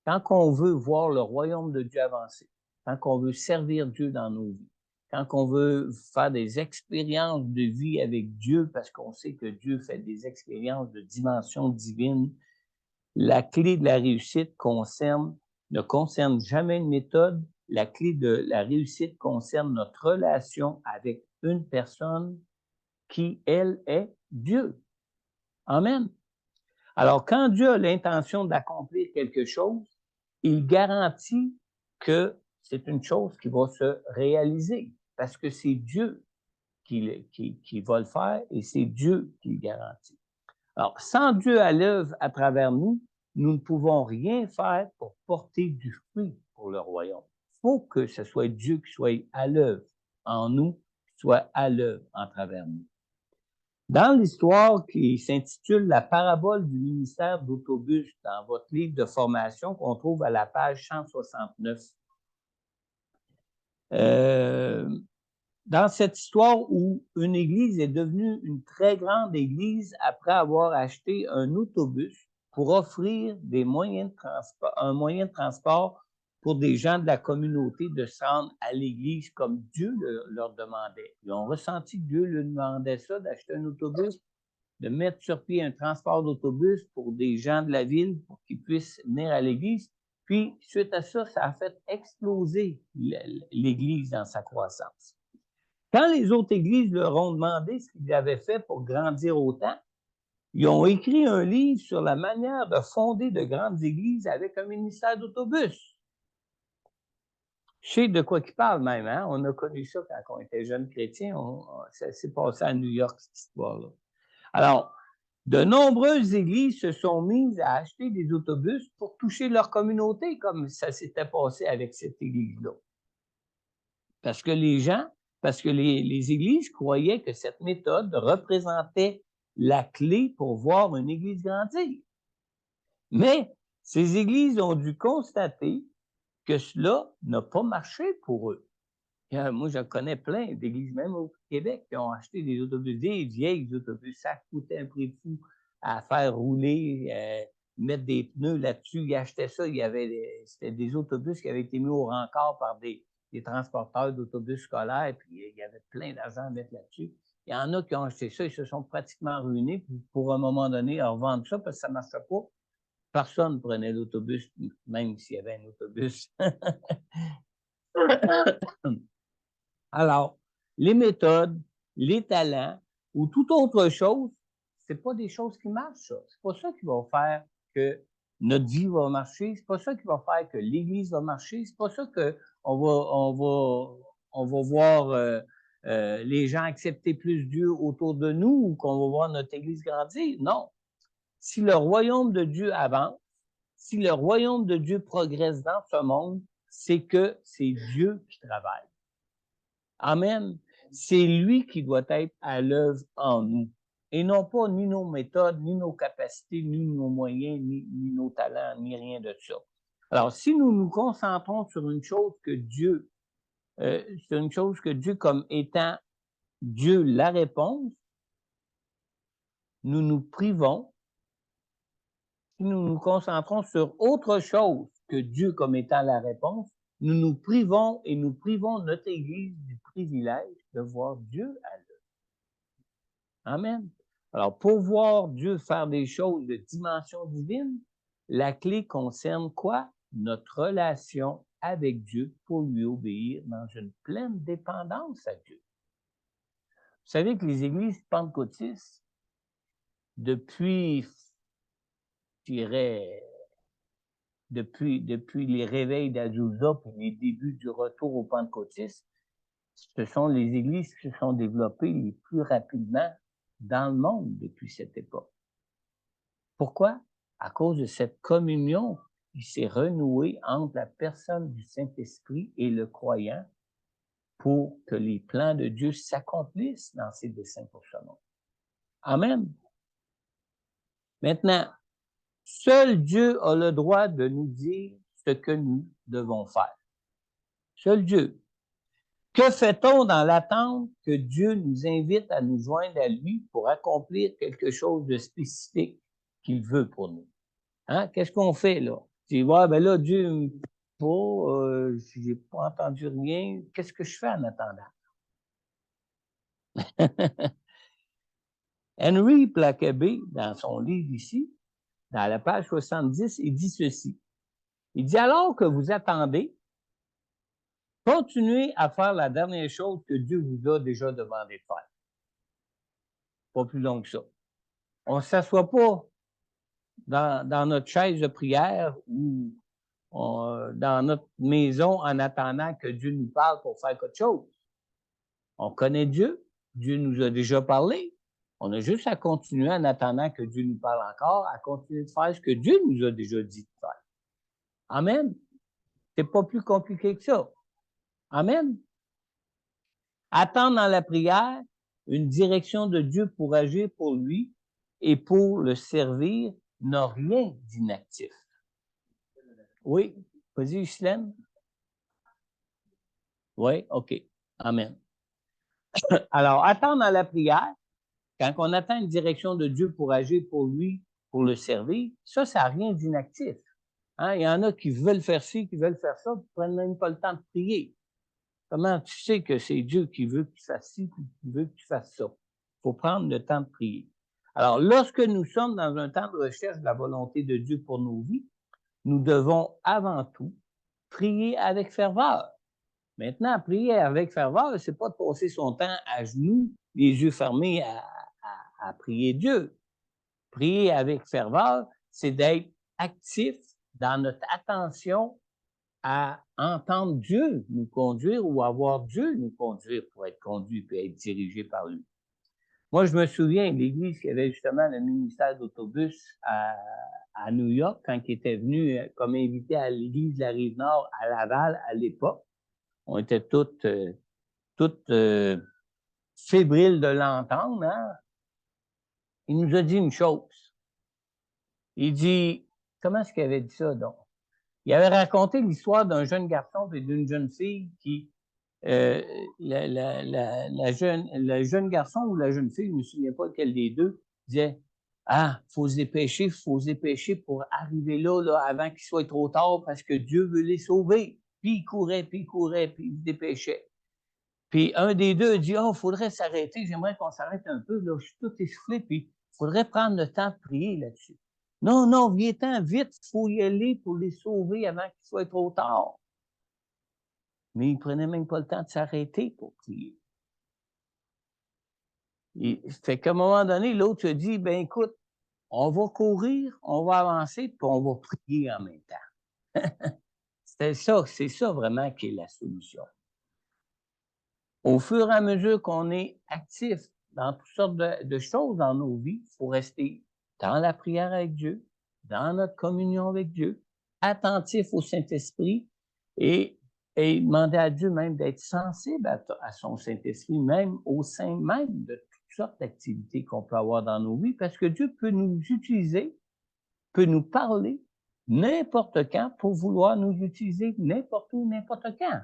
Quand on veut voir le royaume de Dieu avancer, quand on veut servir Dieu dans nos vies, quand on veut faire des expériences de vie avec Dieu, parce qu'on sait que Dieu fait des expériences de dimension divine, la clé de la réussite ne concerne jamais une méthode. La clé de la réussite concerne notre relation avec une personne qui, elle, est Dieu. Amen. Alors, quand Dieu a l'intention d'accomplir quelque chose, il garantit que c'est une chose qui va se réaliser parce que c'est Dieu qui va le faire et c'est Dieu qui le garantit. Alors, sans Dieu à l'œuvre à travers nous, nous ne pouvons rien faire pour porter du fruit pour le royaume. Il faut que ce soit Dieu qui soit à l'œuvre en nous, qui soit à l'œuvre en travers nous. Dans l'histoire qui s'intitule « La parabole du ministère d'autobus » dans votre livre de formation qu'on trouve à la page 169, dans cette histoire où une église est devenue une très grande église après avoir acheté un autobus pour offrir des moyens de transport, un moyen de transport pour des gens de la communauté de se rendre à l'église comme Dieu leur demandait. Ils ont ressenti que Dieu leur demandait ça, d'acheter un autobus, de mettre sur pied un transport d'autobus pour des gens de la ville pour qu'ils puissent venir à l'église. Puis, suite à ça, ça a fait exploser l'église dans sa croissance. Quand les autres églises leur ont demandé ce qu'ils avaient fait pour grandir autant, ils ont écrit un livre sur la manière de fonder de grandes églises avec un ministère d'autobus. Je sais de quoi ils parlent même, hein? On a connu ça quand on était jeunes chrétiens. Ça s'est passé à New York, cette histoire-là. Alors, de nombreuses églises se sont mises à acheter des autobus pour toucher leur communauté, comme ça s'était passé avec cette église-là. Parce que les églises croyaient que cette méthode représentait la clé pour voir une église grandir. Mais ces églises ont dû constater que cela n'a pas marché pour eux. Moi, je connais plein d'églises, même au Québec, qui ont acheté des autobus, des vieilles autobus. Ça coûtait un prix fou à faire rouler, mettre des pneus là-dessus. Ils achetaient ça. C'était des autobus qui avaient été mis au rencard par des transporteurs d'autobus scolaires, puis il y avait plein d'argent à mettre là-dessus. Il y en a qui ont acheté ça, ils se sont pratiquement ruinés, puis pour un moment donné, revendre ça parce que ça ne marchait pas. Personne ne prenait l'autobus, même s'il y avait un autobus. Alors, les méthodes, les talents ou toute autre chose, c'est pas des choses qui marchent, ça. C'est pas ça qui va faire que notre vie va marcher. C'est pas ça qui va faire que l'Église va marcher. C'est pas ça que on va voir les gens accepter plus Dieu autour de nous ou qu'on va voir notre Église grandir. Non. Si le royaume de Dieu avance, si le royaume de Dieu progresse dans ce monde, c'est que c'est Dieu qui travaille. Amen. C'est lui qui doit être à l'œuvre en nous. Et non pas ni nos méthodes, ni nos capacités, ni nos moyens, ni nos talents, ni rien de ça. Alors, si nous nous concentrons sur une chose que Dieu, comme étant Dieu la réponse, nous nous privons. Si nous nous concentrons sur autre chose que Dieu comme étant la réponse, nous nous privons et nous privons notre Église du privilège de voir Dieu à l'œuvre. Amen. Alors, pour voir Dieu faire des choses de dimension divine, la clé concerne quoi? Notre relation avec Dieu pour lui obéir dans une pleine dépendance à Dieu. Vous savez que les églises pentecôtistes, depuis, je dirais, depuis les réveils d'Azusa et les débuts du retour au pentecôtisme, ce sont les églises qui se sont développées les plus rapidement dans le monde depuis cette époque. Pourquoi? À cause de cette communion qui s'est renouée entre la personne du Saint-Esprit et le croyant, pour que les plans de Dieu s'accomplissent dans ses desseins pour ce monde. Amen. Maintenant, seul Dieu a le droit de nous dire ce que nous devons faire. Seul Dieu. Que fait-on dans l'attente que Dieu nous invite à nous joindre à lui pour accomplir quelque chose de spécifique qu'il veut pour nous? Hein? Qu'est-ce qu'on fait là? Tu dis, ouais, ben là, Dieu me dit pas, j'ai pas entendu rien. Qu'est-ce que je fais en attendant? Henry Blackaby, dans son livre ici, dans la page 70, il dit ceci. Il dit, alors que vous attendez, continuez à faire la dernière chose que Dieu vous a déjà demandé de faire. Pas plus long que ça. On ne s'assoit pas dans notre chaise de prière ou dans notre maison en attendant que Dieu nous parle pour faire quelque chose. On connaît Dieu. Dieu nous a déjà parlé. On a juste à continuer en attendant que Dieu nous parle encore, à continuer de faire ce que Dieu nous a déjà dit de faire. Amen. C'est pas plus compliqué que ça. Amen. Attendre dans la prière une direction de Dieu pour agir pour lui et pour le servir n'a rien d'inactif. Oui, vas-y, Ghislaine. Oui, OK. Amen. Alors, attendre dans la prière, quand on attend une direction de Dieu pour agir pour lui, pour le servir, ça n'a rien d'inactif. Hein? Il y en a qui veulent faire ci, qui veulent faire ça, qui ne prennent même pas le temps de prier. Comment tu sais que c'est Dieu qui veut que tu fasses ci, qui veut que tu fasses ça? Il faut prendre le temps de prier. Alors, lorsque nous sommes dans un temps de recherche de la volonté de Dieu pour nos vies, nous devons avant tout prier avec ferveur. Maintenant, prier avec ferveur, c'est pas de passer son temps à genoux, les yeux fermés à prier Dieu. Prier avec ferveur, c'est d'être actif dans notre attention à entendre Dieu nous conduire ou à voir Dieu nous conduire pour être conduit et être dirigé par lui. Moi, je me souviens, l'église qui avait justement le ministère d'autobus à New York, quand il était venu comme invité à l'église de la Rive-Nord à Laval à l'époque, on était toutes fébriles de l'entendre, hein? Il nous a dit une chose. Il dit, comment est-ce qu'il avait dit ça donc? Il avait raconté l'histoire d'un jeune garçon et d'une jeune fille qui, le jeune garçon ou la jeune fille, je ne me souviens pas lequel des deux, disait, ah, faut se dépêcher pour arriver là avant qu'il soit trop tard parce que Dieu veut les sauver. Puis il courait, puis il se dépêchait. Puis un des deux dit, oh, faudrait s'arrêter, j'aimerais qu'on s'arrête un peu, là, je suis tout essoufflé, puis il faudrait prendre le temps de prier là-dessus. Non, viens-t'en vite, il faut y aller pour les sauver avant qu'il soit trop tard. Mais il ne prenait même pas le temps de s'arrêter pour prier. Fait qu'à un moment donné, l'autre se dit, ben écoute, on va courir, on va avancer, puis on va prier en même temps. C'est ça vraiment qui est la solution. Au fur et à mesure qu'on est actif dans toutes sortes de choses dans nos vies, il faut rester dans la prière avec Dieu, dans notre communion avec Dieu, attentif au Saint-Esprit et demander à Dieu même d'être sensible à son Saint-Esprit, même au sein même de toutes sortes d'activités qu'on peut avoir dans nos vies, parce que Dieu peut nous utiliser, peut nous parler n'importe quand pour vouloir nous utiliser n'importe où, n'importe quand.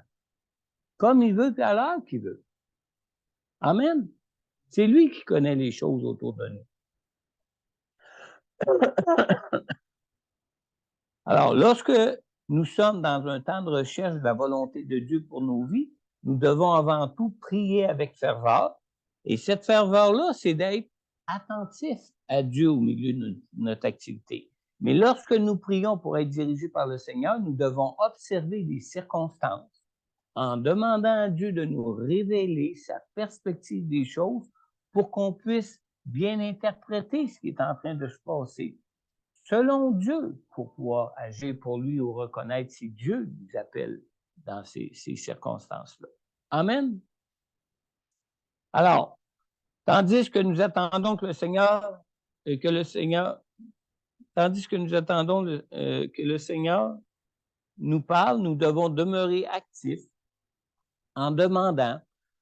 Comme il veut, puis à l'heure qu'il veut. Amen. C'est lui qui connaît les choses autour de nous. Alors, lorsque nous sommes dans un temps de recherche de la volonté de Dieu pour nos vies, nous devons avant tout prier avec ferveur. Et cette ferveur-là, c'est d'être attentif à Dieu au milieu de notre activité. Mais lorsque nous prions pour être dirigés par le Seigneur, nous devons observer les circonstances en demandant à Dieu de nous révéler sa perspective des choses pour qu'on puisse bien interpréter ce qui est en train de se passer selon Dieu pour pouvoir agir pour lui ou reconnaître si Dieu nous appelle dans ces circonstances-là. Amen. Alors, tandis que nous attendons que le Seigneur nous parle, nous devons demeurer actifs en demandant,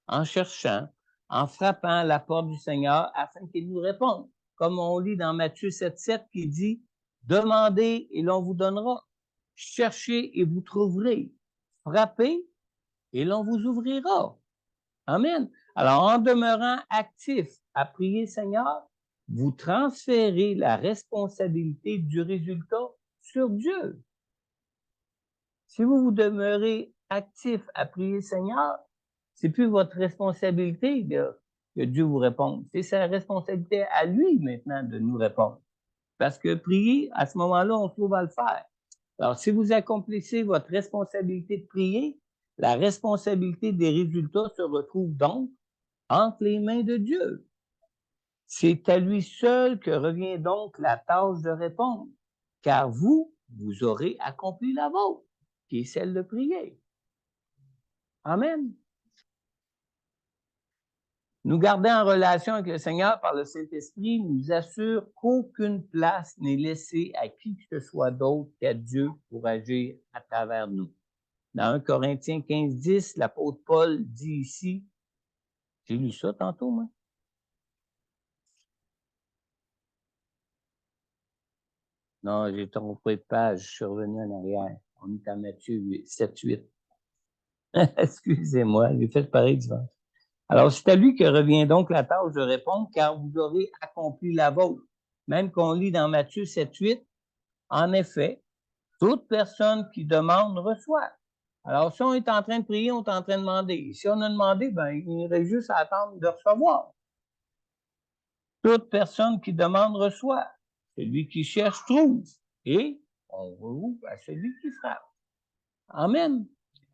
en cherchant, en frappant à la porte du Seigneur afin qu'il nous réponde. Comme on lit dans Matthieu 7,7 qui dit « Demandez et l'on vous donnera. Cherchez et vous trouverez. Frappez et l'on vous ouvrira. » Amen. Alors, en demeurant actif à prier Seigneur, vous transférez la responsabilité du résultat sur Dieu. Si vous demeurez actif à prier Seigneur, c'est plus votre responsabilité que Dieu vous réponde. C'est sa responsabilité à lui maintenant de nous répondre. Parce que prier, à ce moment-là, on se trouve à le faire. Alors, si vous accomplissez votre responsabilité de prier, la responsabilité des résultats se retrouve donc entre les mains de Dieu. C'est à lui seul que revient donc la tâche de répondre, car vous aurez accompli la vôtre, qui est celle de prier. Amen. Nous garder en relation avec le Seigneur par le Saint-Esprit nous assure qu'aucune place n'est laissée à qui que ce soit d'autre qu'à Dieu pour agir à travers nous. Dans 1 Corinthiens 15:10, l'apôtre Paul dit ici, j'ai lu ça tantôt, moi. Non, j'ai trompé de page, je suis revenu en arrière. On est à Matthieu 7:8. Excusez-moi, j'ai fait pareil dimanche. Alors, c'est à lui que revient donc la tâche de répondre, car vous aurez accompli la vôtre. Même qu'on lit dans Matthieu 7:8, en effet, toute personne qui demande reçoit. Alors, si on est en train de prier, on est en train de demander. Si on a demandé, ben, il reste juste à attendre de recevoir. Toute personne qui demande reçoit. Celui qui cherche trouve. Et on rouvre à celui qui frappe. Amen.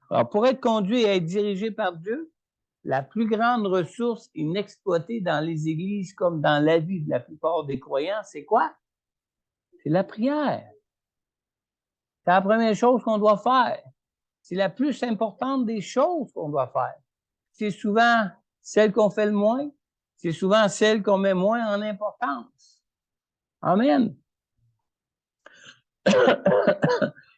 Alors, pour être conduit et être dirigé par Dieu, la plus grande ressource inexploitée dans les églises comme dans la vie de la plupart des croyants, c'est quoi? C'est la prière. C'est la première chose qu'on doit faire. C'est la plus importante des choses qu'on doit faire. C'est souvent celle qu'on fait le moins. C'est souvent celle qu'on met moins en importance. Amen.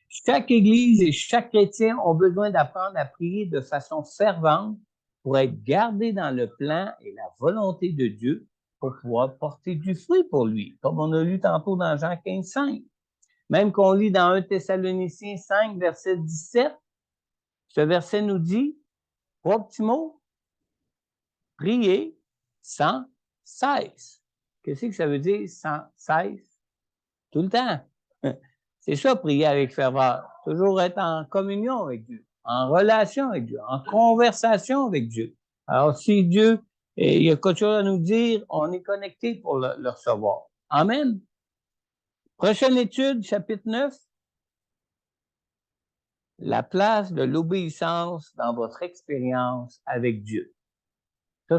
Chaque Église et chaque chrétien ont besoin d'apprendre à prier de façon fervente pour être gardés dans le plan et la volonté de Dieu pour pouvoir porter du fruit pour lui, comme on a lu tantôt dans Jean 15:5. Même qu'on lit dans 1 Thessaloniciens 5, verset 17, ce verset nous dit, 3 petits mots, prier sans cesse. Qu'est-ce que ça veut dire sans cesse? Tout le temps. C'est ça, prier avec ferveur. Toujours être en communion avec Dieu, en relation avec Dieu, en conversation avec Dieu. Alors, si Dieu, il y a quelque chose à nous dire, on est connecté pour le recevoir. Amen. Prochaine étude, chapitre 9. La place de l'obéissance dans votre expérience avec Dieu.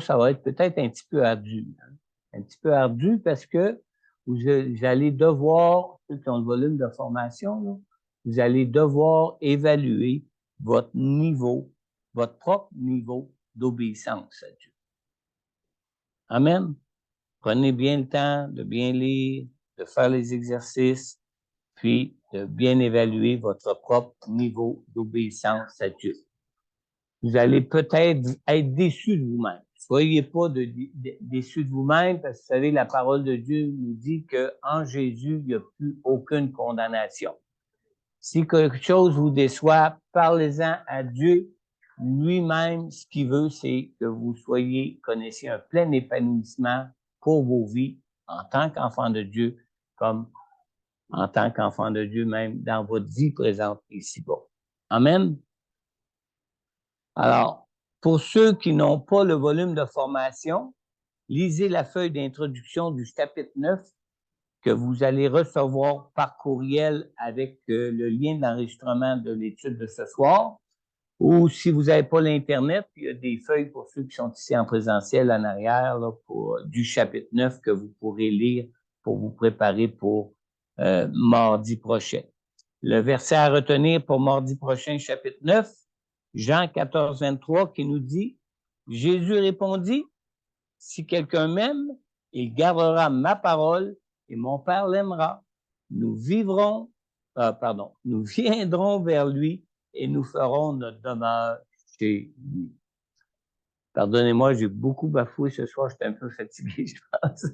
Ça va être peut-être un petit peu ardu. Hein? Un petit peu ardu parce que vous allez devoir, ceux qui ont le volume de formation, là, vous allez devoir évaluer votre niveau, votre propre niveau d'obéissance à Dieu. Amen. Prenez bien le temps de bien lire, de faire les exercices, puis de bien évaluer votre propre niveau d'obéissance à Dieu. Vous allez peut-être être déçu de vous-même. Soyez pas déçus de vous-même, parce que vous savez, la parole de Dieu nous dit qu'en Jésus, il n'y a plus aucune condamnation. Si quelque chose vous déçoit, parlez-en à Dieu. Lui-même, ce qu'il veut, c'est que vous connaissiez un plein épanouissement pour vos vies en tant qu'enfant de Dieu, comme en tant qu'enfant de Dieu, même dans votre vie présente ici-bas. Amen. Alors, pour ceux qui n'ont pas le volume de formation, lisez la feuille d'introduction du chapitre 9 que vous allez recevoir par courriel avec le lien d'enregistrement de l'étude de ce soir. Ou si vous n'avez pas l'Internet, il y a des feuilles pour ceux qui sont ici en présentiel en arrière là, du chapitre 9 que vous pourrez lire pour vous préparer pour mardi prochain. Le verset à retenir pour mardi prochain, chapitre 9, Jean 14, 23, qui nous dit, Jésus répondit, si quelqu'un m'aime, il gardera ma parole et mon Père l'aimera. Nous viendrons vers lui et nous ferons notre demeure chez lui. Pardonnez-moi, j'ai beaucoup bafoué ce soir, j'étais un peu fatigué, je pense.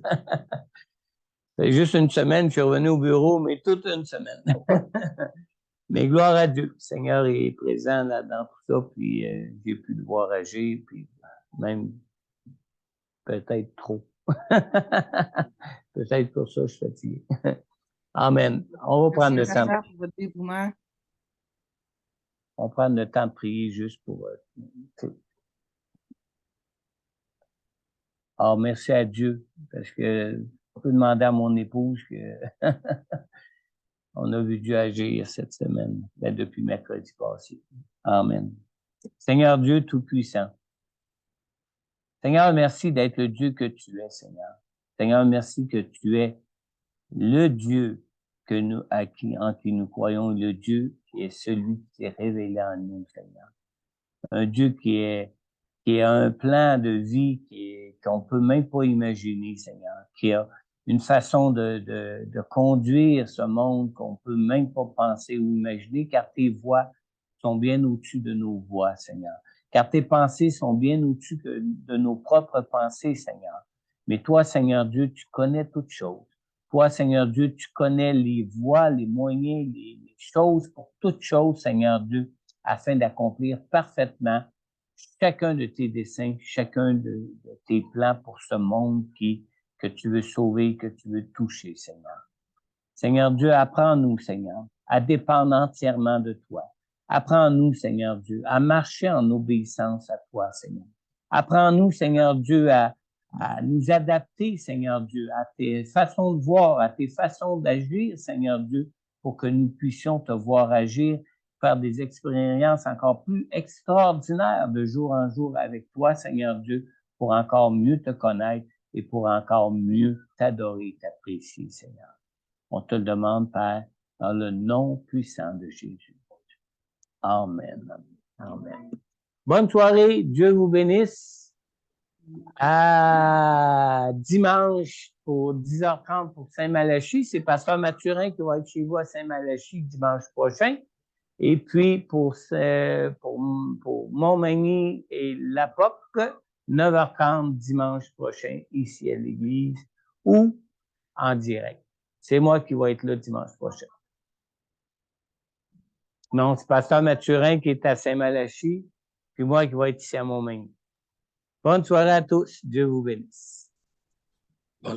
C'est juste une semaine, je suis revenu au bureau, mais toute une semaine. Mais gloire à Dieu, le Seigneur est présent dans tout ça, puis j'ai pu le voir agir, puis même peut-être trop. Peut-être pour ça, je suis fatigué. Amen. On va prendre le temps. Pour votre dévouement. On prend le temps de prier juste pour... Alors, merci à Dieu, parce que je peux demander à mon épouse que on a vu Dieu agir cette semaine, depuis mercredi passé. Amen. Seigneur Dieu Tout-Puissant, Seigneur, merci d'être le Dieu que tu es, Seigneur. Seigneur, merci que tu es le Dieu en qui nous croyons, le Dieu qui est celui qui s'est révélé en nous, Seigneur. Un Dieu qui a un plan de vie qu'on peut même pas imaginer, Seigneur, qui a une façon de conduire ce monde qu'on peut même pas penser ou imaginer, car tes voies sont bien au-dessus de nos voies, Seigneur. Car tes pensées sont bien au-dessus de nos propres pensées, Seigneur. Mais toi, Seigneur Dieu, tu connais toutes choses. Toi, Seigneur Dieu, tu connais les voies, les moyens, les choses pour toutes choses, Seigneur Dieu, afin d'accomplir parfaitement chacun de tes desseins, chacun de tes plans pour ce monde que tu veux sauver, que tu veux toucher, Seigneur. Seigneur Dieu, apprends-nous, Seigneur, à dépendre entièrement de toi. Apprends-nous, Seigneur Dieu, à marcher en obéissance à toi, Seigneur. Apprends-nous, Seigneur Dieu, à nous adapter, Seigneur Dieu, à tes façons de voir, à tes façons d'agir, Seigneur Dieu, pour que nous puissions te voir agir, faire des expériences encore plus extraordinaires de jour en jour avec toi, Seigneur Dieu, pour encore mieux te connaître et pour encore mieux t'adorer et t'apprécier, Seigneur. On te le demande, Père, dans le nom puissant de Jésus. Amen. Amen. Bonne soirée. Dieu vous bénisse. À dimanche pour 10h30 pour Saint-Malachie. C'est Pasteur Mathurin qui va être chez vous à Saint-Malachie dimanche prochain. Et puis pour Montmagny et La Poque, 9h30 dimanche prochain ici à l'église ou en direct. C'est moi qui vais être là dimanche prochain. Non, c'est Pasteur Mathurin qui est à Saint-Malachie, puis moi qui vais être ici à Montmagny. Bonne soirée à tous. Dieu vous bénisse.